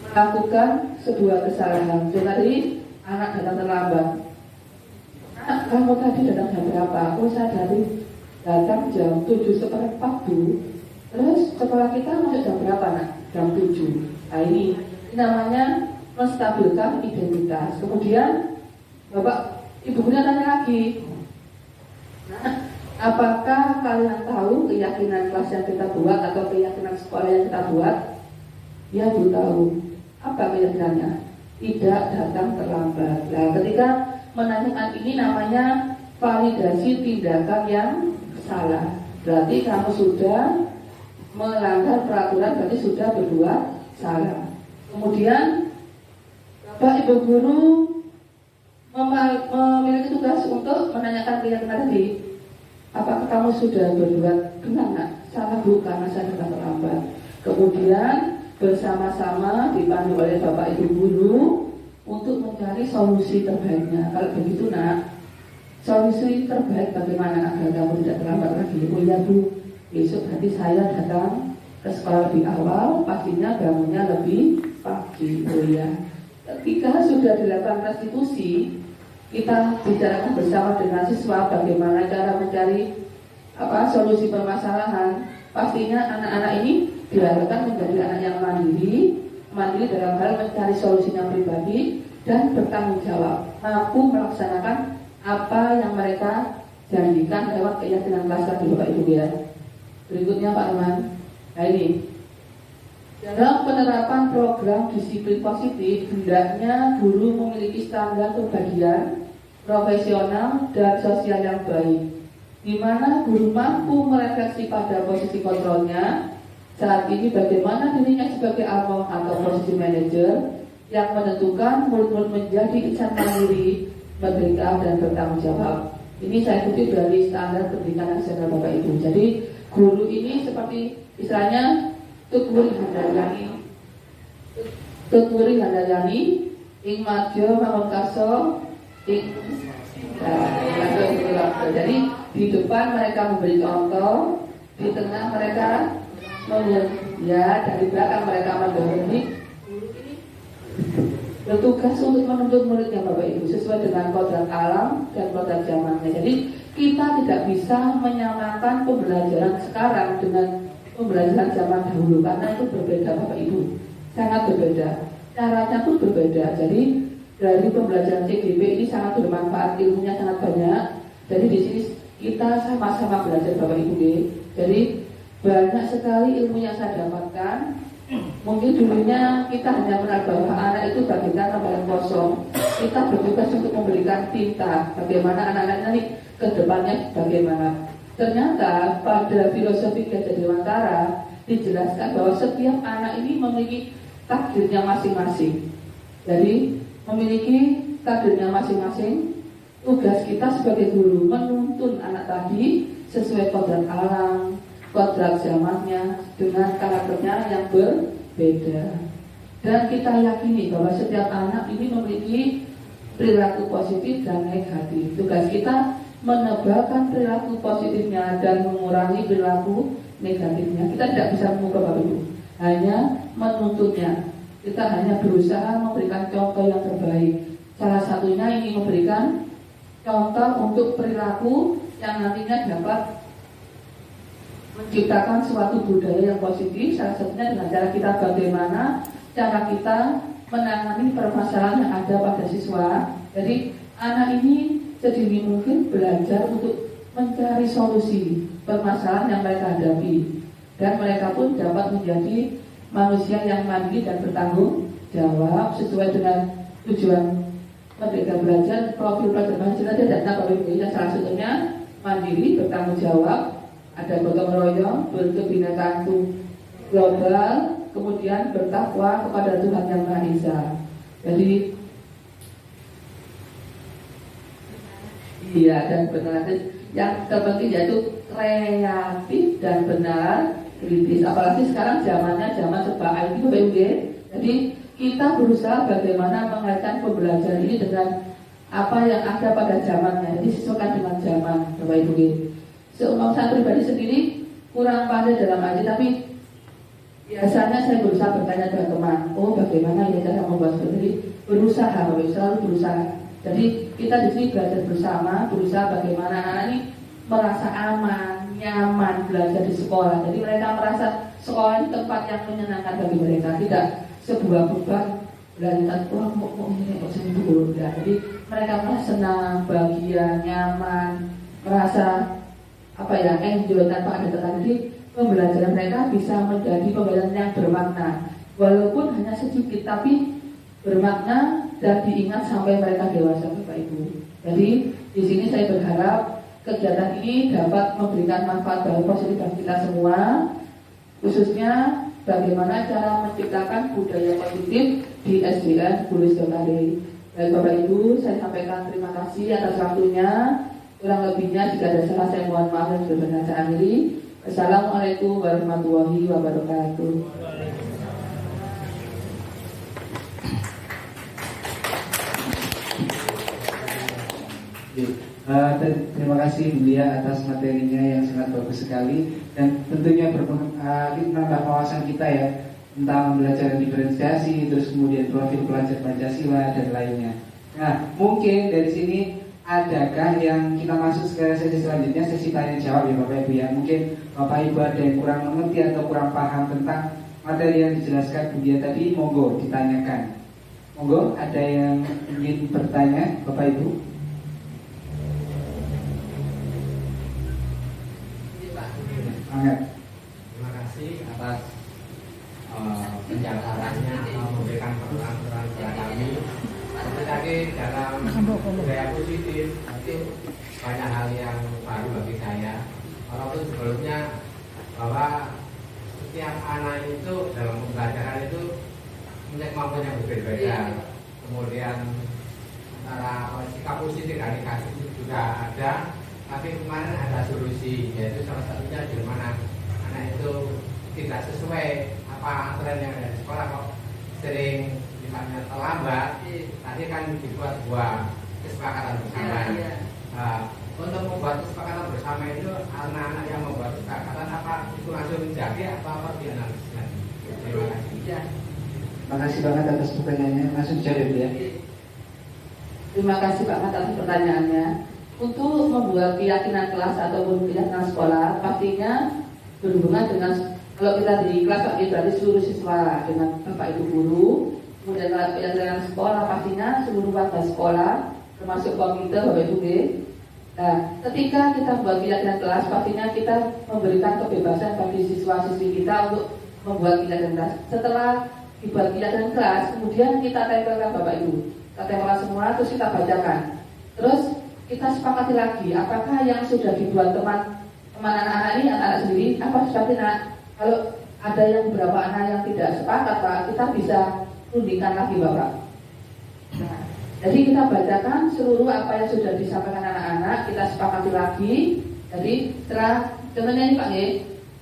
melakukan sebuah kesalahan. Jadi anak datang terlambat. Kamu tadi datang jam berapa? Oh, saya dari datang jam 7:15 Bu. Terus sekolah kita masuk jam berapa nak? Jam 7. Nah ini namanya menstabilkan identitas. Kemudian Bapak Ibu gurunya tanya lagi, nah, apakah kalian tahu keyakinan kelas yang kita buat atau keyakinan sekolah yang kita buat? Ya Bu tahu. Apa keyakinannya? Tidak datang terlambat. Nah, ketika menanyakan ini namanya validasi tindakan yang salah. Berarti kamu sudah melanggar peraturan, berarti sudah berbuat salah. Kemudian Bapak Ibu guru memiliki tugas untuk menanyakan keyakinan tadi. Apakah kamu sudah berbuat benar nak? Salah Bu, karena saya datang terlambat. Kemudian bersama-sama dipandu oleh Bapak Ibu guru untuk mencari solusi terbaiknya. Kalau begitu nak, solusi terbaik bagaimana agar kamu tidak terlambat lagi? Oh iya Bu, besok berarti saya datang ke sekolah lebih awal, pastinya bangunnya lebih pagi. Oh iya, ketika sudah dilakukan restitusi, kita bicarakan bersama dengan siswa bagaimana cara mencari solusi permasalahan. Pastinya anak-anak ini diharapkan menjadi anak yang mandiri dalam hal mencari solusinya pribadi dan bertanggung jawab, mampu melaksanakan apa yang mereka janjikan lewat keyakinan kelas tadi Bapak Ibu ya. Berikutnya Pak Arman. Nah ini, dalam penerapan program disiplin positif, hendaknya guru memiliki standar pembagian profesional dan sosial yang baik, di mana guru mampu merefleksi pada posisi kontrolnya. Saat ini bagaimana dirinya sebagai almong atau posisi manajer yang menentukan murid-murid menjadi insan mandiri, merdeka dan bertanggung jawab. Ini saya kutip dari standar pendidikan nasional Bapak Ibu. Jadi guru ini seperti istilahnya Tutwuri Handayani, ing majo mangunkaso, ing jadi di depan mereka memberi contoh, di tengah mereka dari belakang mereka mendorong. Bertugas untuk menuntut muridnya Bapak Ibu sesuai dengan kodrat alam dan kodrat zamannya. Jadi kita tidak bisa menyamakan pembelajaran sekarang dengan pembelajaran zaman dahulu karena itu berbeda Bapak Ibu, sangat berbeda. Caranya pun berbeda. Jadi dari pembelajaran CGP ini sangat bermanfaat, ilmunya sangat banyak. Jadi di sini kita sama-sama belajar Bapak Ibu. Jadi banyak sekali ilmu yang saya dapatkan. Mungkin dulunya kita hanya mengenal bahwa anak itu bagaikan lembaran kosong. Kita bertugas untuk memberikan tinta bagaimana anak-anak ini ke depannya bagaimana. Ternyata pada filosofi Gajah Dewantara dijelaskan bahwa setiap anak ini memiliki takdirnya masing-masing. Jadi memiliki takdirnya masing-masing. Tugas kita sebagai guru menuntun anak tadi sesuai kodrat alam, kodrat zamannya dengan karakternya yang berbeda. Dan kita yakini bahwa setiap anak ini memiliki perilaku positif dan negatif. Tugas kita menebalkan perilaku positifnya dan mengurangi perilaku negatifnya. Kita tidak bisa mengubah Bapak Ibu, hanya menuntunnya. Kita hanya berusaha memberikan contoh yang terbaik. Salah satunya ini memberikan contoh untuk perilaku yang nantinya dapat menciptakan suatu budaya yang positif. Salah satunya dengan cara kita bagaimana cara kita menangani permasalahan yang ada pada siswa. Jadi anak ini sedini mungkin belajar untuk mencari solusi permasalahan yang mereka hadapi, dan mereka pun dapat menjadi manusia yang mandiri dan bertanggung jawab sesuai dengan tujuan Merdeka Belajar, profil pelajar Pancasila tidak ada salah satunya mandiri, bertanggung jawab, ada gotong royong, berkebinekaan global, kemudian bertakwa kepada Tuhan Yang Maha Esa. Jadi iya, dan benar. Yang terpenting yaitu kreatif dan benar, kritis. Apalagi sekarang zamannya zaman serba IT, BUG. Jadi kita berusaha bagaimana mengaitkan pembelajaran ini dengan apa yang ada pada zamannya. Jadi sesuaikan dengan zaman, Bapak Ibu. Seumpama saya pribadi sendiri kurang pandai dalam IT, tapi biasanya saya berusaha bertanya dengan teman, oh bagaimana ya cara membuat seperti ini? Berusaha, Bapak Ibu, selalu berusaha. Jadi kita di sini belajar bersama, berusaha bagaimana anak ini merasa aman, nyaman belajar di sekolah. Jadi mereka merasa sekolah ini tempat yang menyenangkan bagi mereka, tidak sebuah beban belajar. Wah, mau ini kok sini dulu. Jadi mereka merasa senang, bahagia, nyaman, merasa enjoy tanpa ada tekanan. Jadi pembelajaran mereka bisa menjadi pembelajaran yang bermakna, walaupun hanya sedikit tapi bermakna dan diingat sampai mereka dewasa, Bapak Ibu. Jadi di sini saya berharap kegiatan ini dapat memberikan manfaat bagi positif bagi kita semua, khususnya bagaimana cara menciptakan budaya positif di SDN Hulu Sidokare. Baik Bapak Ibu, saya sampaikan terima kasih atas waktunya. Kurang lebihnya jika ada salah saya mohon maaf dan berkenan saya akhiri. Assalamualaikum warahmatullahi wabarakatuh. Terima kasih Bu Lia atas materinya yang sangat bagus sekali dan tentunya menambah wawasan kita ya tentang pembelajaran diferensiasi, terus kemudian profil pelajar Pancasila dan lainnya. Nah, mungkin dari sini adakah yang kita masuk ke sesi selanjutnya, sesi tanya jawab ya Bapak Ibu ya. Mungkin Bapak Ibu ada yang kurang mengerti atau kurang paham tentang materi yang dijelaskan Bu Lia tadi, monggo ditanyakan. Monggo, ada yang ingin bertanya Bapak Ibu? Terima kasih atas penjelasannya, memberikan peran-peran kepada kami. Seperti tadi dalam budaya positif itu banyak hal yang baru bagi saya. Walaupun sebelumnya bahwa setiap anak itu dalam pembelajaran itu punya kemampuan yang berbeda-beda. Kemudian antara sikap positif dan negatif juga ada. Tapi kemarin ada solusi, yaitu salah satunya di mana anak itu tidak sesuai apa aturan yang ada di sekolah, kok sering misalnya terlambat. Tadi kan dibuat sebuah kesepakatan bersama. Untuk membuat kesepakatan bersama itu anak-anak yang membuat kesepakatan apa itu langsung menjadi apa dianalisisnya. Terima kasih. Terima kasih banget atas pertanyaannya. Langsung dijawab ya. Terima kasih Pak Mat atas pertanyaannya. Untuk membuat keyakinan kelas ataupun keyakinan sekolah pastinya berhubungan dengan, kalau kita di kelas Pak, berarti seluruh siswa dengan Bapak Ibu guru. Kemudian keyakinan sekolah pastinya seluruh warga sekolah termasuk komite Bapak Ibu. Nah, ketika kita membuat keyakinan kelas pastinya kita memberikan kebebasan bagi siswa-siswi kita untuk membuat keyakinan kelas. Setelah dibuat keyakinan kelas, kemudian kita tempelkan Bapak Ibu, kita tempelkan semua terus kita bacakan. Terus kita sepakati lagi apakah yang sudah dibuat teman anak-anak ini, anak-anak sendiri, apa sudah tidak. Kalau ada yang beberapa anak yang tidak sepakat Pak, kita bisa rundingkan lagi Bapak. Nah, jadi kita bacakan seluruh apa yang sudah disampaikan anak-anak, kita sepakati lagi. Jadi setelah contohnya ini Pak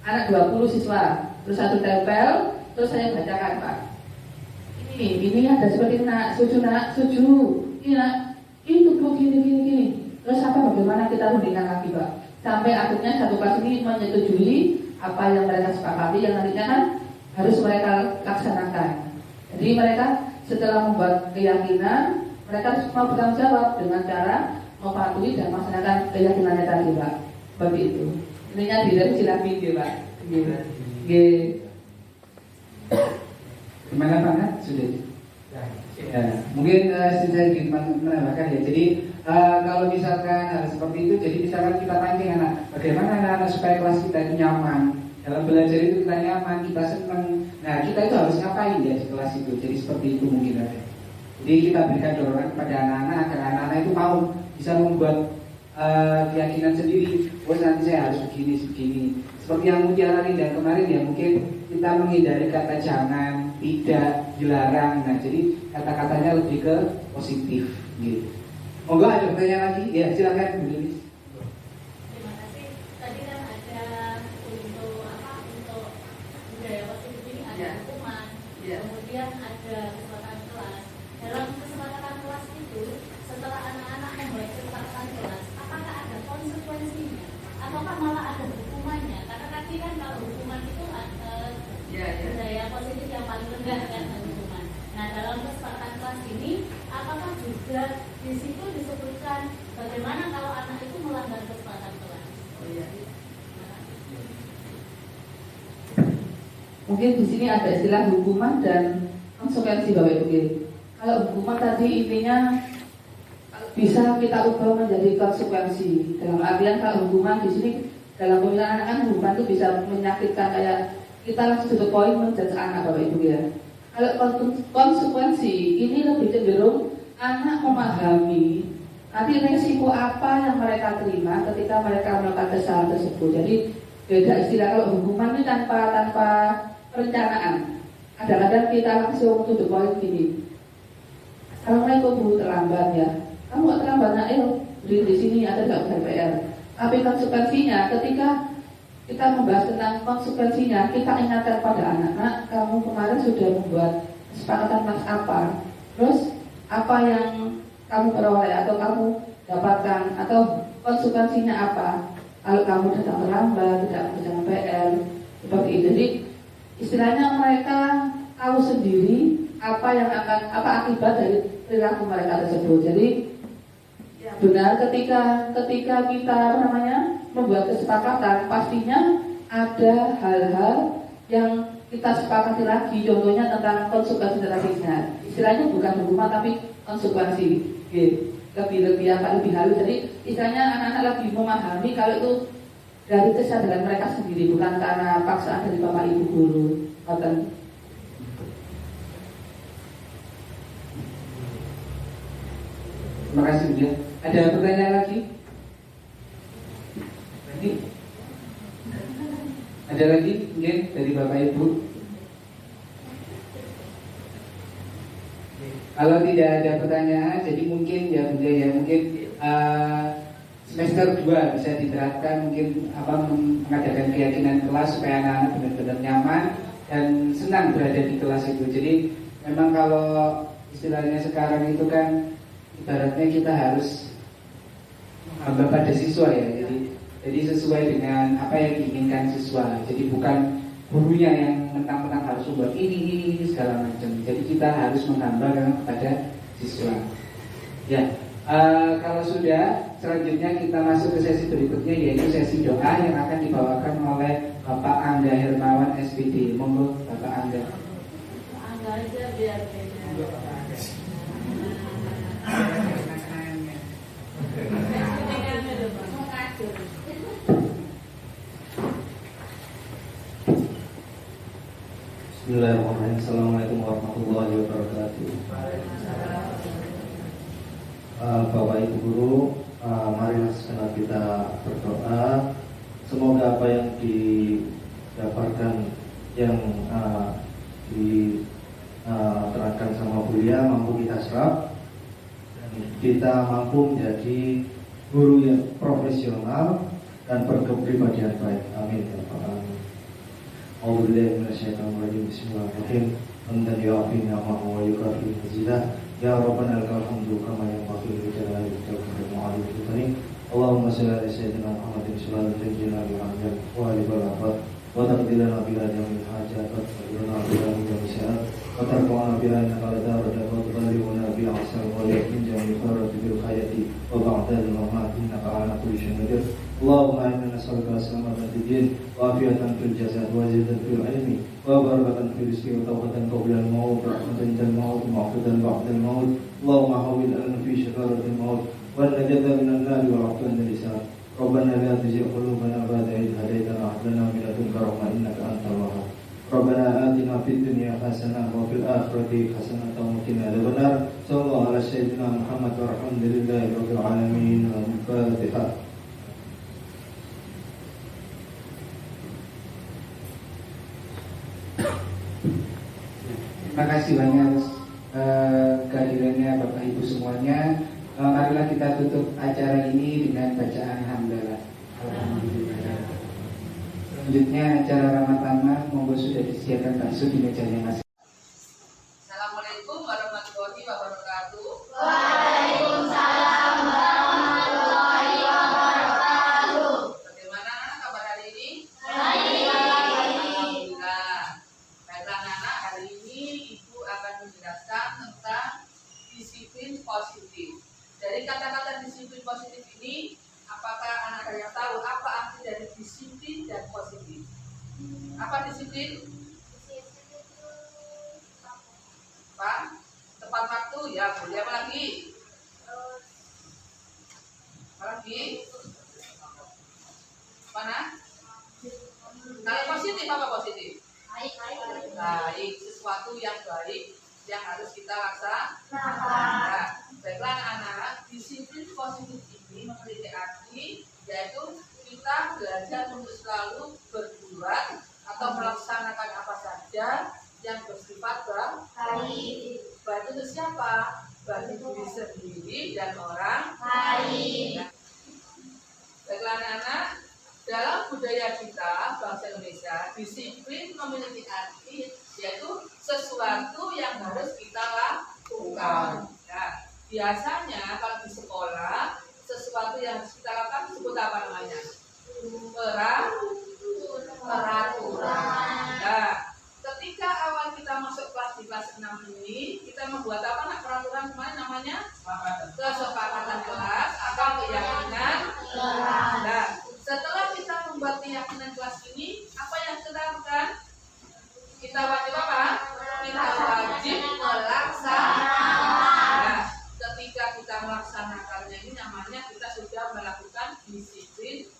anak 20 siswa, terus satu tempel, terus saya bacakan Pak. Ini ada seperti nak, setuju, ini nak. Itu gini. Terus bagaimana kita rundingkan lagi Pak, sampai akhirnya satu kelas ini menyetujui apa yang mereka sepakati, yang nantinya kan harus mereka laksanakan. Jadi mereka setelah membuat keyakinan, mereka harus mau bertanggung jawab dengan cara mematuhi dan melaksanakan keyakinannya tadi Pak. Seperti itu. Intinya dari silapi Pak. Gimana Pak? Sudah. Ya, mungkin saya ingin menambahkan ya. Jadi kalau misalkan hal seperti itu, jadi misalkan kita pancing anak, bagaimana anak-anak supaya kelas kita itu nyaman, dalam belajar itu kita nyaman, kita senang. Nah, kita itu harus ngapain ya di kelas itu? Jadi seperti itu mungkin ada. Jadi kita berikan dorongan kepada anak-anak agar anak-anak itu mau bisa membuat keyakinan sendiri. Oh nanti saya harus begini. Seperti yang Mutiara Indah kemarin ya, mungkin kita menghindari kata jangan, tidak, dilarang. Nah jadi kata-katanya lebih ke positif. Gitu. Monggo ada pertanyaan lagi? Ya silakan Bu Lilis. Terima kasih. Tadi kan ada untuk budaya positif ini ada hukuman, kemudian ada kesepakatan kelas. Dalam kesepakatan kelas itu, setelah anak-anak membuat kesepakatan kelas, apakah ada konsekuensinya, ataukah malah ada hukumannya? Karena tadi kan kalau hukuman itu budaya positif yang paling rendah kan hukuman. Nah dalam kesepakatan kelas ini, apakah juga di situ disebutkan bagaimana kalau anak itu melanggar kesepakatan kelas? Mungkin di sini ada istilah hukuman dan konsekuensi Bapak Ibu. Kalau hukuman tadi intinya bisa kita ubah menjadi konsekuensi. Dalam artian kalau hukuman di sini dalam pemikiran anak kan hukuman itu bisa menyakitkan, kayak kita langsung to the point menjudge anak Bapak Ibu ya. Kalau konsekuensi ini lebih cenderung anak memahami nanti resiko apa yang mereka terima ketika mereka melakukan kesalahan tersebut. Jadi beda istilah. Kalau hukuman ini tanpa perencanaan. Kadang-kadang kita langsung to the point gini. Assalamualaikum Bu, terlambat ya. Kamu kok terlambat? Nah, berdiri di sini ada nggak PR? Tapi konsekuensinya ketika kita membahas tentang konsekuensinya, kita ingatkan pada anak-anak, kamu kemarin sudah membuat kesepakatan kelas apa? Terus apa yang kamu peroleh atau kamu dapatkan, atau konsekuensinya apa? Kalau kamu datang terlambat, tidak mengerjakan PR, seperti itu. Jadi istilahnya mereka tahu sendiri apa akibat dari perilaku mereka tersebut. Jadi benar ketika kita membuat kesepakatan, pastinya ada hal-hal yang kita sepakati lagi. Contohnya tentang konsekuensi strategisnya. Istilahnya bukan hukuman tapi konsekuensi. Lebih halus. Jadi istilahnya anak-anak lebih memahami kalau itu dari kesadaran mereka sendiri, bukan karena paksaan dari bapak ibu guru. Terima kasih Bu. Ada pertanyaan lagi? Ada lagi mungkin dari Bapak Ibu? Kalau tidak ada pertanyaan, jadi mungkin ya Bunda ya, mungkin semester 2 bisa diterapkan mungkin mengadakan keyakinan kelas supaya anak-anak benar-benar nyaman dan senang berada di kelas itu. Jadi memang kalau istilahnya sekarang itu kan ibaratnya kita harus menghamba pada siswa ya. Jadi sesuai dengan apa yang diinginkan siswa. Jadi bukan gurunya yang mentang-mentang harus membuat ini segala macam. Jadi kita harus menghamba kepada siswa. Ya, kalau sudah, selanjutnya kita masuk ke sesi berikutnya, yaitu sesi doa yang akan dibawakan oleh Bapak Angga Hermawan SPD. Monggo Bapak Angga. Angga aja biar beda. Bismillahirrahmanirrahim. Assalamualaikum warahmatullahi wabarakatuh. Bapak Ibu Guru, marilah sekarang kita berdoa. Semoga apa yang didapatkan, yang diterangkan sama Buya mampu kita serap dan kita mampu menjadi guru yang profesional dan berkepribadian baik. Amin ya Rabbal alamin. A'udzubillahi minasyaitonirrajim. Bismillahirrahmanirrahim. Anta yu'afina wa yukafi mazidah. Ya Rabbana lakal hamdu kama yanbaghi li jalali wajhika wa 'ali wajhika. Allahumma shalli ala sayyidina Muhammadin sallallahu alaihi wa ali wa wa taqdilana bi hadhihi al-hajat wa taqdilana bi hadhihi al-syarat wa tarfa'na bi annaka la darada wa tuballighuna bi ahsan wa min jami'i khairati bil hayati wa ba'da al-mamat innaka ala kulli shay'in qadir. Allahumma inna nas'aluka salamatan fid din wa afiyatan fil jasad wa ziyadatan fil ilmi wa barakatan fil rizqi wa tawbatan qabla al-maut wa rahmatan inda al-maut wa ma'fatan ba'da al-maut. Allahumma hawwil lana fi shakaratil maut wa najata minan nar wa rahmatan lisan. Rabbana la tuzigh qulubana ba'da idh hadaytana wa hab lana min ladunka rahmatan innaka antal wahhab. Rabbana atina fid dunya hasanah wa fil akhirati hasanah wa qina adzabannar. Sallallahu ala sayyidina Muhammad wa alhamdulillahi rabbil alamin. Al-Fatihah. Terima kasih banyak kehadirannya Bapak Ibu semuanya. Marilah kita tutup acara ini dengan bacaan hamdalah. Alhamdulillah. Selanjutnya acara ramah tamah, monggo sudah disediakan bakso di mejanya masing. Assalamualaikum warahmatullahi wabarakatuh. Waalaikumsalam warahmatullahi wabarakatuh. Bagaimana kabar hari ini? Baik. Alhamdulillah. Baiklah anak-anak, hari ini Ibu akan menjelaskan tentang disiplin positif. Dari kata-kata disiplin positif ini, apakah anak yang tahu apa arti dari disiplin dan positif? Apa disiplin? Apa? Tepat waktu ya. Boleh apa lagi? Apa lagi? Mana? Kalau positif apa positif? Baik, sesuatu yang baik yang harus kita laksanakan. Baiklah anak-anak, disiplin positif ini memiliki arti yaitu kita belajar untuk selalu berbuat atau melaksanakan apa saja yang bersifat baik. Baik untuk siapa? Bagi diri sendiri dan orang lain. Baiklah anak-anak, dalam budaya kita bangsa Indonesia, disiplin memiliki arti yaitu sesuatu yang harus kita lakukan. Ya, biasanya kalau di sekolah sesuatu yang harus kita lakukan disebut apa namanya? Peraturan. Nah, ketika awal kita masuk kelas di kelas 6 ini, kita membuat apa nak peraturan kemarin namanya? Kesepakatan kelas atau keyakinan. Nah, setelah kita membuat keyakinan kelas ini, apa yang kita lakukan? Kita wajib apa? Kita wajib melaksanakan. Nah, ketika kita melaksanakannya ini namanya kita sudah melakukan disiplin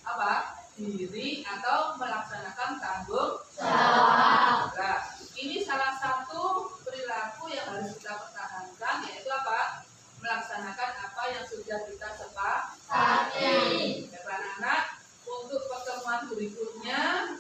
apa? Diri atau melaksanakan tanggung jawab. Nah, ini salah satu perilaku yang harus kita pertahankan yaitu apa? Melaksanakan apa yang sudah kita sepakati. Anak-anak, untuk pertemuan berikutnya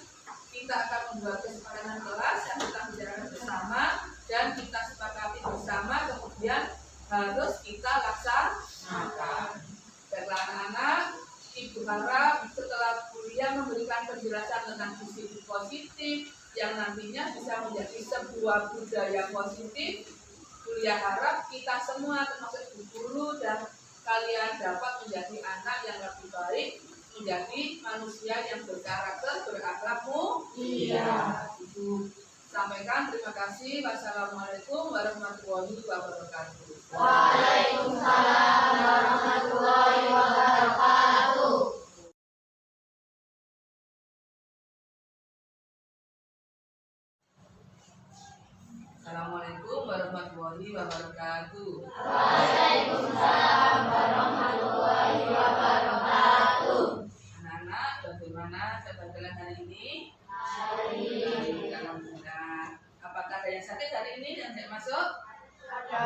kita akan membuat kesepakatan kelas yang kita bicarakan bersama dan kita sepakati bersama, kemudian harus kita laksanakan. Baiklah anak-anak, Ibu harap setelah kuliah memberikan penjelasan tentang disiplin positif yang nantinya bisa menjadi sebuah budaya positif. Kuliah harap kita semua termasuk ibu guru dan kalian dapat menjadi anak yang lebih baik, menjadi manusia yang berkarakter, berakhlak mulia. Ibu sampaikan terima kasih. Wassalamualaikum warahmatullahi wabarakatuh. Waalaikumsalam warahmatullahi wabarakatuh. Assalamualaikum warahmatullahi wabarakatuh. Waalaikumsalam warahmatullahi wabarakatuh. Anak-anak, bagaimana kebakaran hari ini? Alhamdulillah. Apakah ada yang sakit hari ini yang tidak masuk? Ada.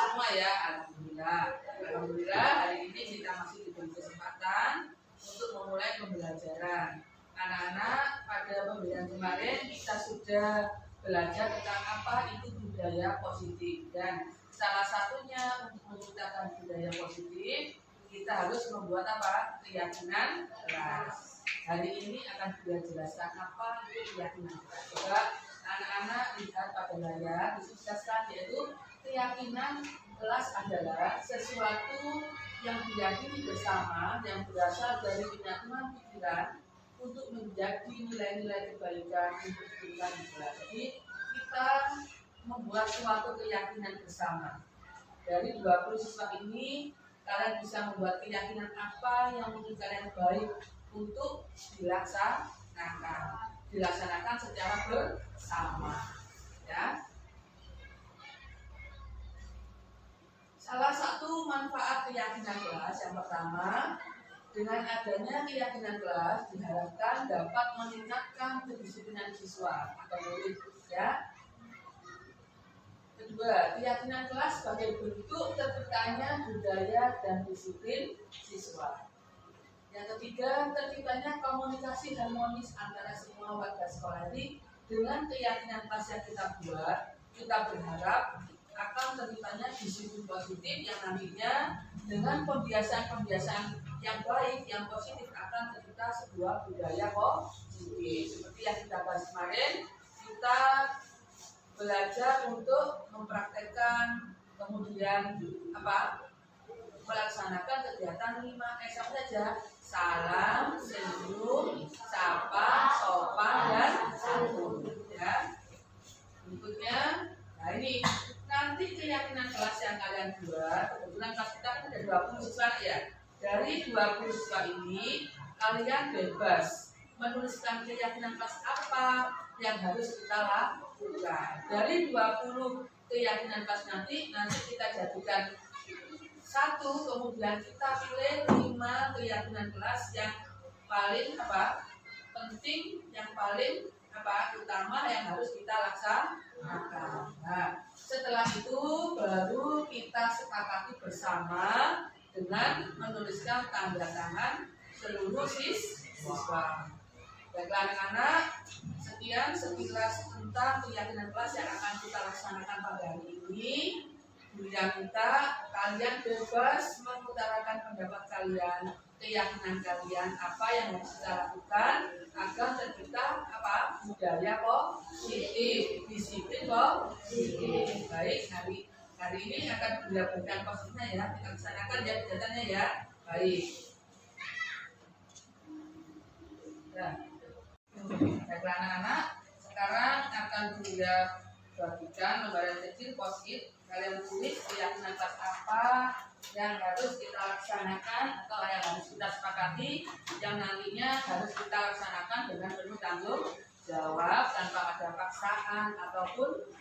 Semua ya, alhamdulillah. Alhamdulillah hari ini kita masih diberi kesempatan untuk memulai pembelajaran. Anak-anak, pada pembelajaran kemarin kita sudah belajar tentang apa itu budaya positif, dan salah satunya untuk menciptakan budaya positif kita harus membuat apa? Keyakinan kelas. Hari ini akan kita jelaskan apa itu keyakinan kelas. Coba anak-anak lihat pada layar, dijelaskan yaitu keyakinan kelas adalah sesuatu yang diyakini bersama yang berasal dari keyakinan pikiran untuk menjadi nilai-nilai kebaikan untuk diberikan di kelas. Jadi kita membuat suatu keyakinan bersama. Dari 20 siswa ini kalian bisa membuat keyakinan apa yang menurut kalian baik untuk dilaksanakan secara bersama. Ya. Salah satu manfaat keyakinan kelas yang pertama, Dengan adanya keyakinan kelas diharapkan dapat meningkatkan kedisiplinan siswa atau murid, ya. Kedua, keyakinan kelas sebagai bentuk terciptanya budaya dan disiplin siswa. Yang ketiga, terciptanya komunikasi harmonis antara semua warga sekolah ini. Dengan keyakinan kelas yang kita buat, kita berharap akan terciptanya disiplin positif yang nantinya dengan pembiasaan-pembiasaan yang baik, yang positif akan tercipta sebuah budaya positif. Seperti yang kita bahas kemarin, kita belajar untuk mempraktekkan, kemudian melaksanakan kegiatan 5S saja: salam, senyum, sapa, sopan, dan santun. Ya. Berikutnya, nah ini nanti keyakinan kelas yang kalian buat, kebetulan kelas kita kan ada 20 siswa ya. Dari 20 siswa ini, kalian bebas menuliskan keyakinan kelas apa yang harus kita lakukan. Dari 20 keyakinan kelas nanti kita jadikan satu, kemudian kita pilih 5 keyakinan kelas yang paling penting, yang paling utama yang harus kita laksanakan. Nah, setelah itu baru kita sepakati bersama dengan menuliskan tanda tangan seluruh siswa. Baiklah anak-anak, sekian sekilas tentang keyakinan kelas yang akan kita laksanakan pada hari ini. Bila kalian bebas mengutarakan pendapat kalian, keyakinan kalian, apa yang harus kita lakukan agar tercipta budaya positif, disiplin positif. Baik, hari ini akan dilakukan positifnya ya, kita laksanakan ya kegiatannya ya. Baik. Nah, baiklah anak-anak, sekarang akan bagikan lembaran kecil post-it. Kalian tulis keyakinan kelas apa yang harus kita laksanakan atau yang harus kita sepakati, yang nantinya harus kita laksanakan dengan penuh tanggung jawab tanpa ada paksaan ataupun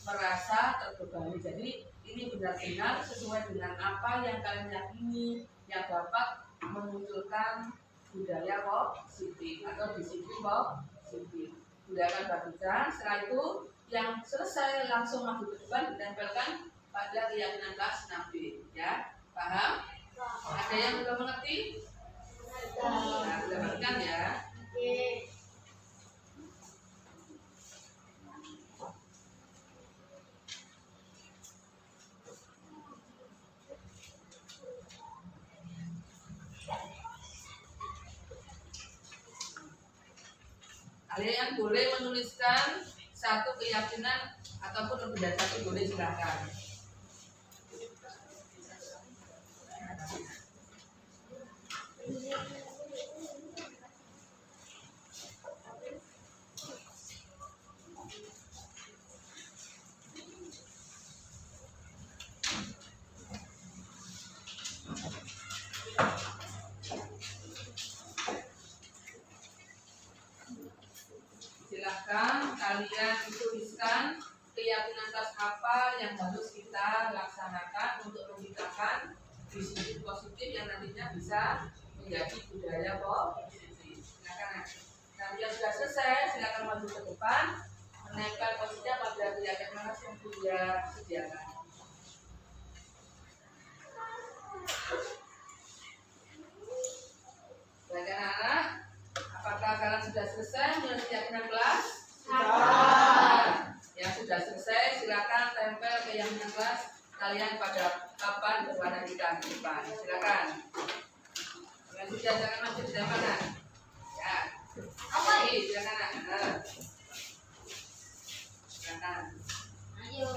merasa terbebani. Jadi ini benar-benar sesuai dengan apa yang kalian yakini yang dapat memunculkan budaya positif atau disiplin positif. Sudah akan bagikan, setelah itu yang selesai langsung maju ke depan ditempelkan pada keyakinan kelas nabi, ya. Paham? Ada yang belum mengerti? Nah, sudah bagikan ya. Kalian boleh menuliskan satu keyakinan ataupun lebih dari satu, boleh silakan. Silahkan kalian tuliskan keyakinan kelas apa yang harus kita laksanakan untuk menciptakan disiplin positif yang nantinya bisa menjadi budaya positif. Silakan. Nanti yang sudah selesai, silakan maju ke depan, menempel posisinya pada keyakinan kelas yang sudah sediakan. Silakan anak. Apakah kalian sudah selesai menulis keyakinan kelas? Sudah. Yang sudah selesai, silakan tempel keyakinan kelas kalian pada papan berwarna hitam di depan. Silakan. Yang sudah jangan maju di depan. Ya. Apa ini? Silakan. Silakan. Ayo.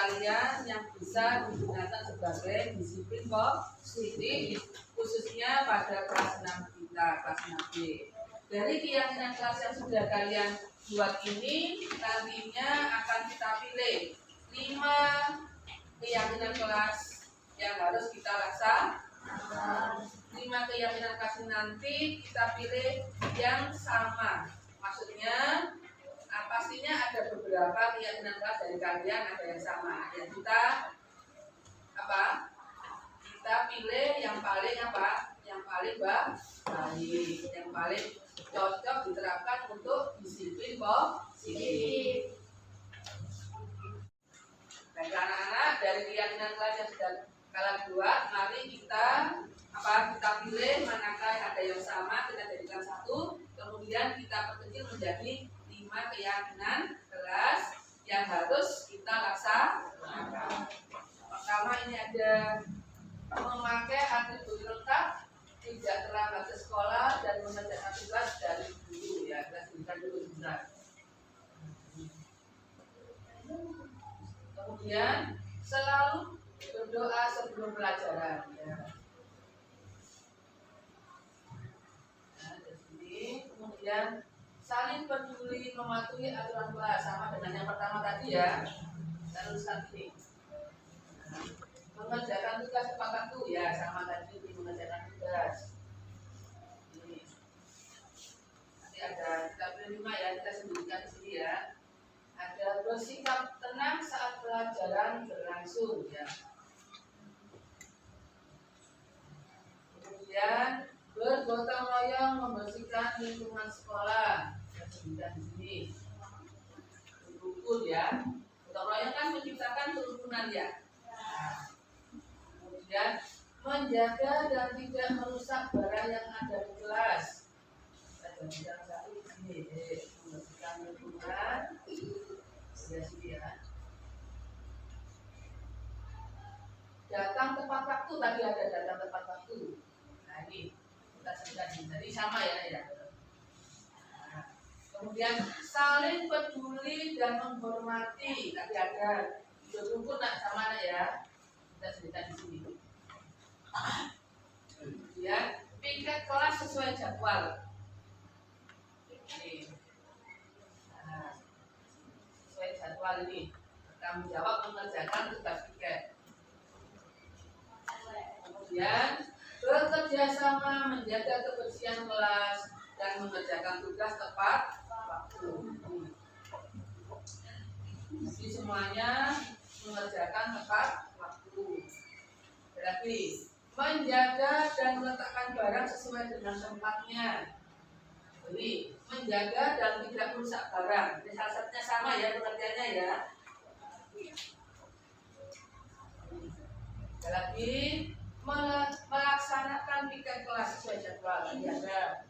kalian yang bisa digunakan sebagai disiplin positif, khususnya pada kelas 6 kita, kelas 6B. Dari keyakinan kelas yang sudah kalian buat ini, nantinya akan kita pilih 5 keyakinan kelas yang harus kita laksanakan. 5 keyakinan kelas nanti kita pilih yang sama. Maksudnya pastinya ada beberapa keyakinan kelas dari kalian ada yang sama. Ya kita kita pilih yang paling yang paling baik, yang paling cocok diterapkan untuk disiplin positif. Baik anak-anak, dari keyakinan kelas yang sudah kalian buat, mari kita pilih manakah yang ada yang sama, kita jadikan satu, kemudian kita perkecil menjadi 5 keyakinan kelas yang harus kita laksanakan. Pertama ini ada memakai atribut lengkap, tidak terlambat ke sekolah dan mengerjakan tugas dari guru. Ya, kita sebutkan dulu sebentar. Kemudian selalu berdoa sebelum pelajaran. Ya. Nah, dari sini kemudian saling peduli mematuhi aturan kelas, sama dengan yang pertama tadi ya. Teruskan ini. Mengerjakan tugas tepat waktu ya, sama tadi mengerjakan tugas. Ini. Nanti ada kita pilih 5 ya, kita sebutkan di sini ya. Ada bersikap tenang saat pelajaran berlangsung ya. Kemudian bergotong royong membersihkan lingkungan sekolah. Kita sebutkan di sini. Rukun ya. Gotong royong kan menciptakan kerukunan ya. Nah. Kemudian menjaga dan tidak merusak barang yang ada di kelas. Kita satu di sini, membersihkan lingkungan. Sudah sini ya. Datang tepat waktu, tadi ada datang tepat waktu. Nah ini kita sebutkan ini, tadi sama ya. Nah, kemudian saling peduli dan menghormati, tadi ada rukun sama ya. Kita sebutkan di sini. Kemudian piket kelas sesuai jadwal. Ini. Nah, sesuai jadwal ini. Bertanggung jawab mengerjakan tugas piket. Kemudian bekerja sama menjaga kebersihan kelas dan mengerjakan tugas tepat waktu. Jadi semuanya mengerjakan tepat waktu. Berarti menjaga dan meletakkan barang sesuai dengan tempatnya. Jadi menjaga dan tidak merusak barang. Ini salah satunya sama ya pengertiannya ya. Lagi melaksanakan piket kelas sesuai jadwal. Ini ada.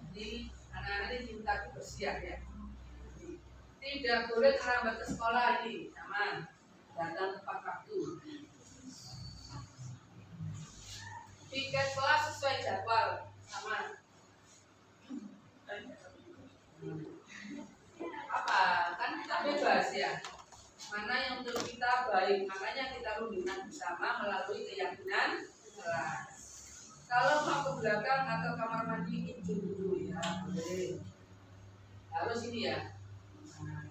Jadi anak-anak ini diminta kebersihan ya. Tidak boleh terlambat ke sekolah ini, sama. Datang tepat waktu. Piket kelas sesuai jadwal, sama. Apa? Kan kita bebas ya. Mana yang untuk kita baik, makanya kita rundingkan bersama melalui keyakinan kelas. Kalau mau ke belakang atau kamar mandi izin dulu ya, boleh. Harus ini ya. Nah.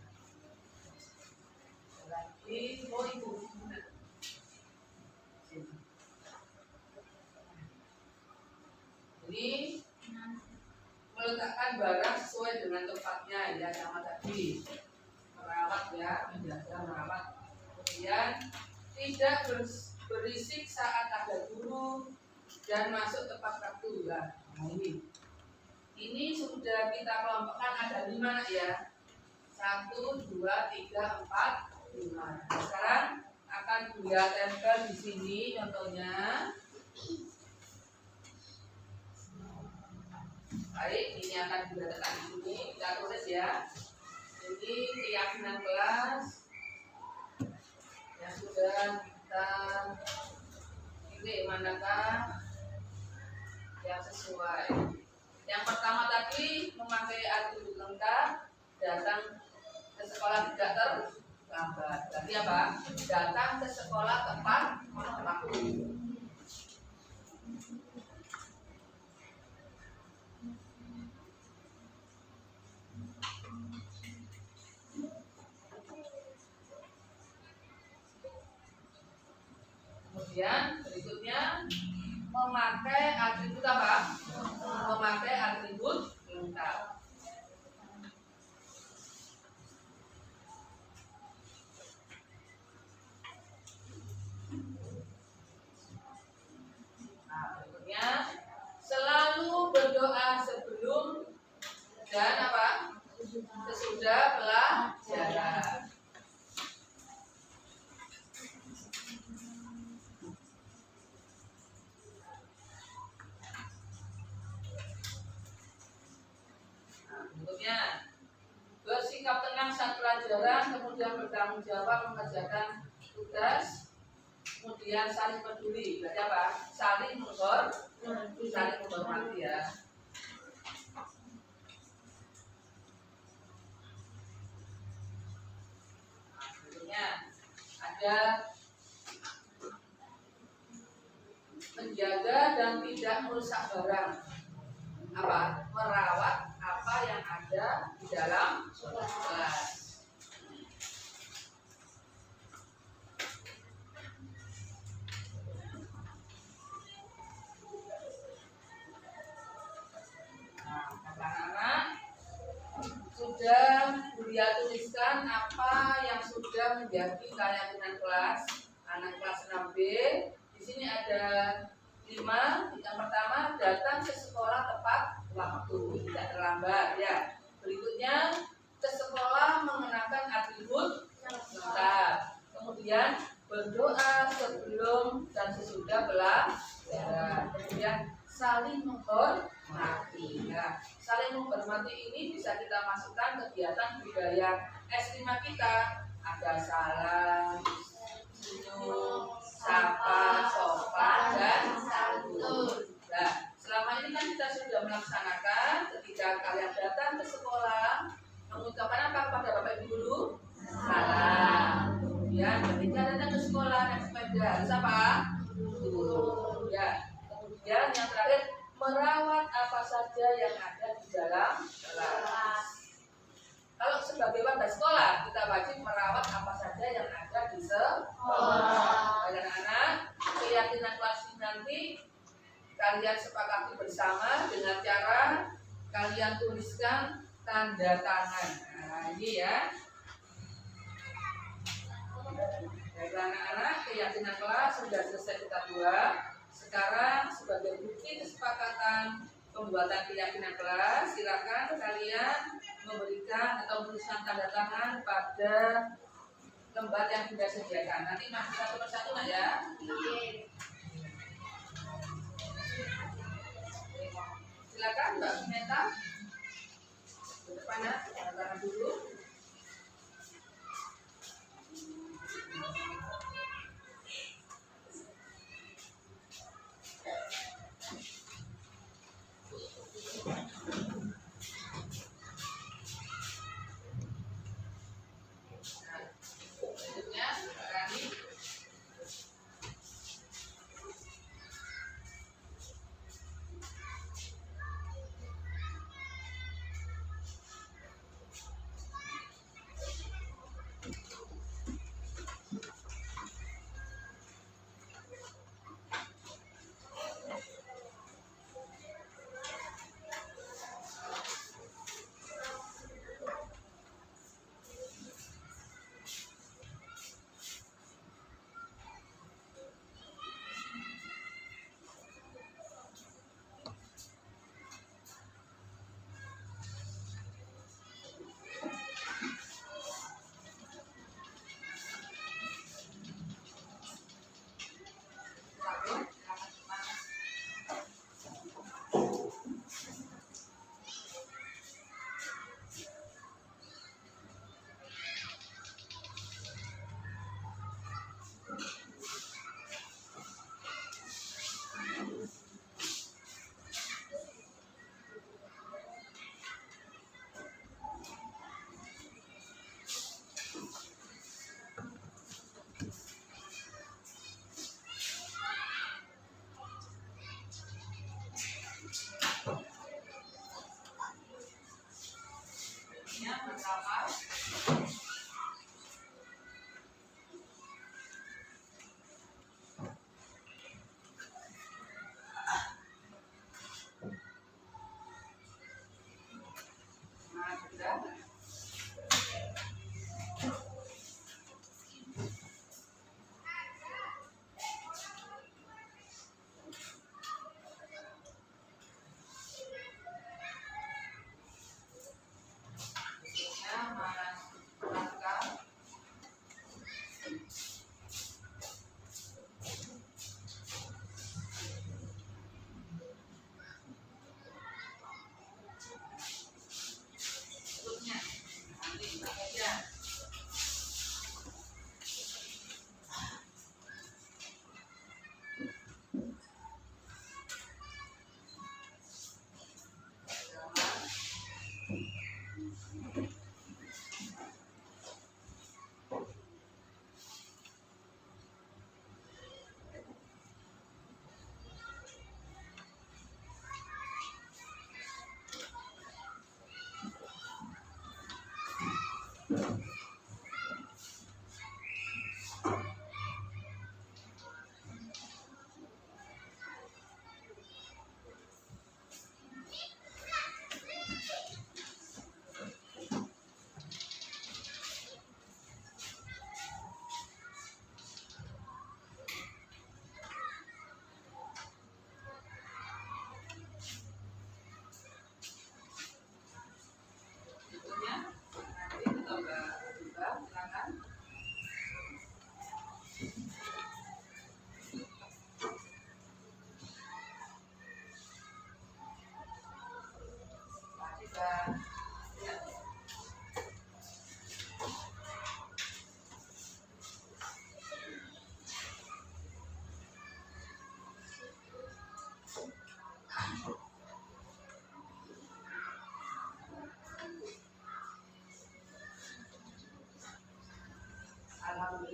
Lagi mau ibu. Ini meletakkan barang sesuai dengan tempatnya ya, sama tadi. Merawat ya, menjaga merawat. Kemudian tidak berisik saat ada guru dan masuk tepat waktu ya. Nah ini sudah kita kelompokkan ada 5 ya. 1, 2, 3, 4, 5. Sekarang akan Buya tempel di sini contohnya. Baik, ini akan Buya letakkan di sini. Kita tulis ya. Ini keyakinan kelas yang sudah kita pilih manakah yang sesuai. Yang pertama tadi memakai atribut lengkap, datang sekolah tidak terlambat. Berarti apa? Datang ke sekolah tepat waktu. Kemudian berikutnya memakai atribut apa? Memakai atribut lengkap. Nah, berikutnya selalu berdoa sebelum dan apa? Sesudah pelajaran. Berikutnya bersikap tenang saat pelajaran, kemudian bertanggung jawab mengerjakan tugas, kemudian saling peduli. Berarti apa? Saling menghormati ya. Berikutnya ada menjaga dan tidak merusak barang. Apa? Merawat apa yang ada di dalam kelas. Nah, anak-anak sudah Bulia tuliskan apa yang sudah menjadi keyakinan kelas anak kelas 6B. Di sini ada 5. Yang pertama, datang ke sekolah tepat waktu, tidak terlambat ya. Berikutnya, ke sekolah mengenakan atribut lengkap. Kemudian berdoa sebelum dan sesudah pelajaran. Kemudian saling menghormati. Nah, saling menghormati ini bisa kita masukkan kegiatan budaya S5 kita. Ada salam, senyum, sapa, sopan, dan santun. Nah, selama ini kan kita sudah melaksanakan ketika kalian datang ke sekolah, mengucapkan apa kepada Bapak Ibu guru? Salam. Kemudian ketika datang ke sekolah naik sepeda harus apa? Ya. Kemudian yang terakhir merawat apa saja yang ada di dalam kelas. Kalau sebagai warga sekolah, kita wajib merawat apa saja yang ada di sekolah. Anak-anak, keyakinan kelas ini nanti kalian sepakati bersama dengan cara kalian tuliskan tanda tangan. Nah, ini ya. Baiklah anak-anak, keyakinan kelas sudah selesai kita buat. Sekarang sebagai bukti kesepakatan pembuatan keyakinan kelas, silakan kalian memberikan atau menuliskan tanda tangan pada lembar yang sudah sediakan. Nanti masuk satu persatu nak ya. Silakan Mbak Meta. Ke depan ya, tanda tangan dulu.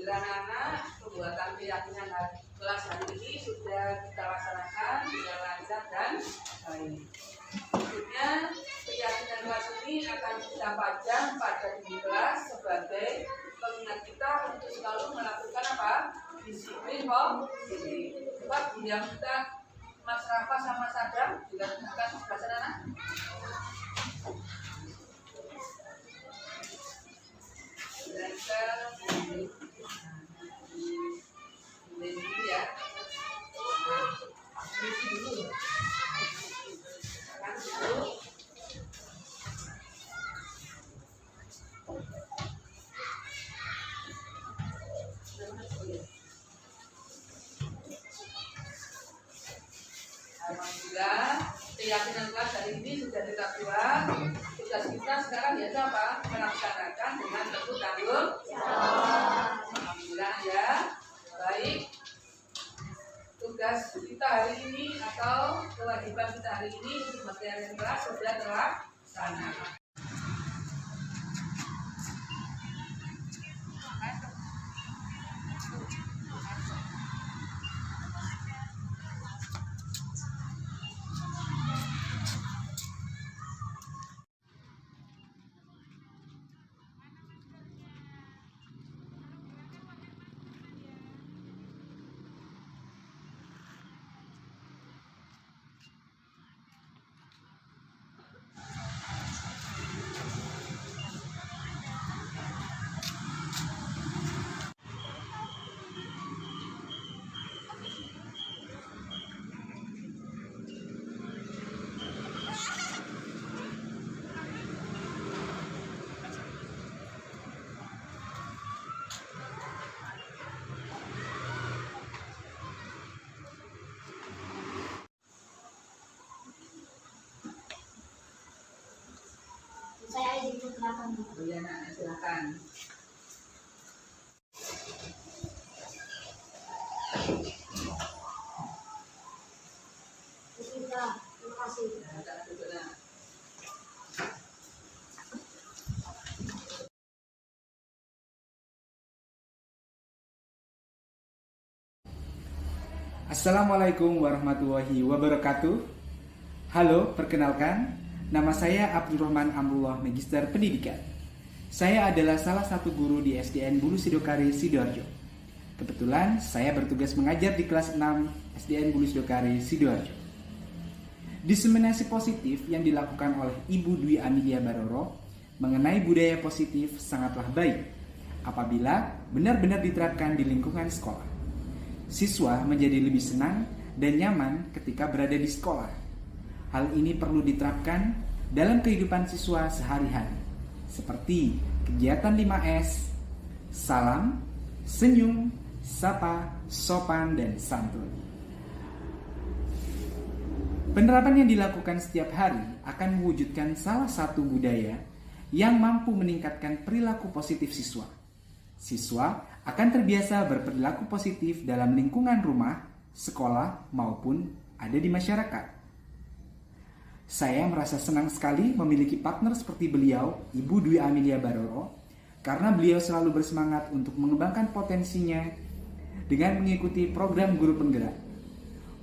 Alhamdulillah anak-anak, pembuatan keyakinan kelas hari ini sudah kita laksanakan dengan lancar dan baik. Berikutnya keyakinan kelas ini akan kita pajang pada dinding kelas sebagai pengingat kita untuk selalu melakukan apa? Disiplin positif. Coba yang kita Mas Rafa sama Sadam juga bukan sebelah sana. Ini ya. Isi dulu. Kan dulu. Alhamdulillah, keyakinan kelas hari ini sudah kita buat. Tugas kita sekarang yaitu apa? Melaksanakan dengan penuh tanggung jawab. Alhamdulillah ya. Baik. Tugas kita hari ini atau kewajiban kita hari ini untuk materi kelas sudah terlaksana. Saya izin ke belakang. Ya, nah, silakan. Bismillah, terima kasih. Assalamualaikum warahmatullahi wabarakatuh. Halo, perkenalkan, nama saya Abdurrahman Amrullah, Magister Pendidikan. Saya adalah salah satu guru di SDN Bulu Sidokari, Sidoarjo. Kebetulan saya bertugas mengajar di kelas 6 SDN Bulu Sidokari, Sidoarjo. Diseminasi positif yang dilakukan oleh Ibu Dwi Amelia Baroro mengenai budaya positif sangatlah baik apabila benar-benar diterapkan di lingkungan sekolah. Siswa menjadi lebih senang dan nyaman ketika berada di sekolah. Hal ini perlu diterapkan dalam kehidupan siswa sehari-hari, seperti kegiatan 5S, salam, senyum, sapa, sopan, dan santun. Penerapan yang dilakukan setiap hari akan mewujudkan salah satu budaya yang mampu meningkatkan perilaku positif siswa. Siswa akan terbiasa berperilaku positif dalam lingkungan rumah, sekolah, maupun ada di masyarakat. Saya merasa senang sekali memiliki partner seperti beliau, Ibu Dwi Amelia Baroro, karena beliau selalu bersemangat untuk mengembangkan potensinya dengan mengikuti program guru penggerak.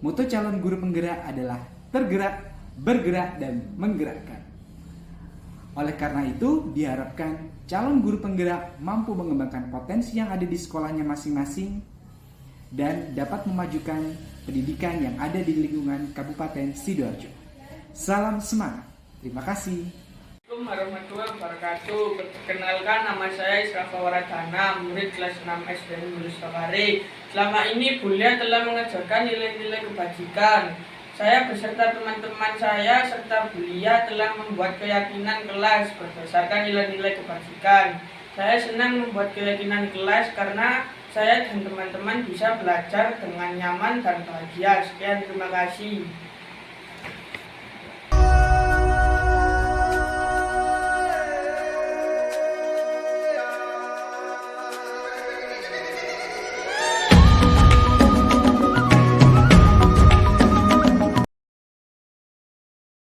Moto calon guru penggerak adalah tergerak, bergerak, dan menggerakkan. Oleh karena itu, diharapkan calon guru penggerak mampu mengembangkan potensi yang ada di sekolahnya masing-masing dan dapat memajukan pendidikan yang ada di lingkungan Kabupaten Sidoarjo. Salam semangat. Terima kasih. Assalamualaikum warahmatullahi wabarakatuh. Perkenalkan, nama saya Israfa Waradana, murid kelas 6 SDN Bulu Sidokari. Selama ini beliau telah mengajarkan nilai-nilai kebajikan. Saya beserta teman-teman saya serta beliau telah membuat keyakinan kelas berdasarkan nilai-nilai kebajikan. Saya senang membuat keyakinan kelas karena saya dan teman-teman bisa belajar dengan nyaman dan bahagia. Sekian, terima kasih.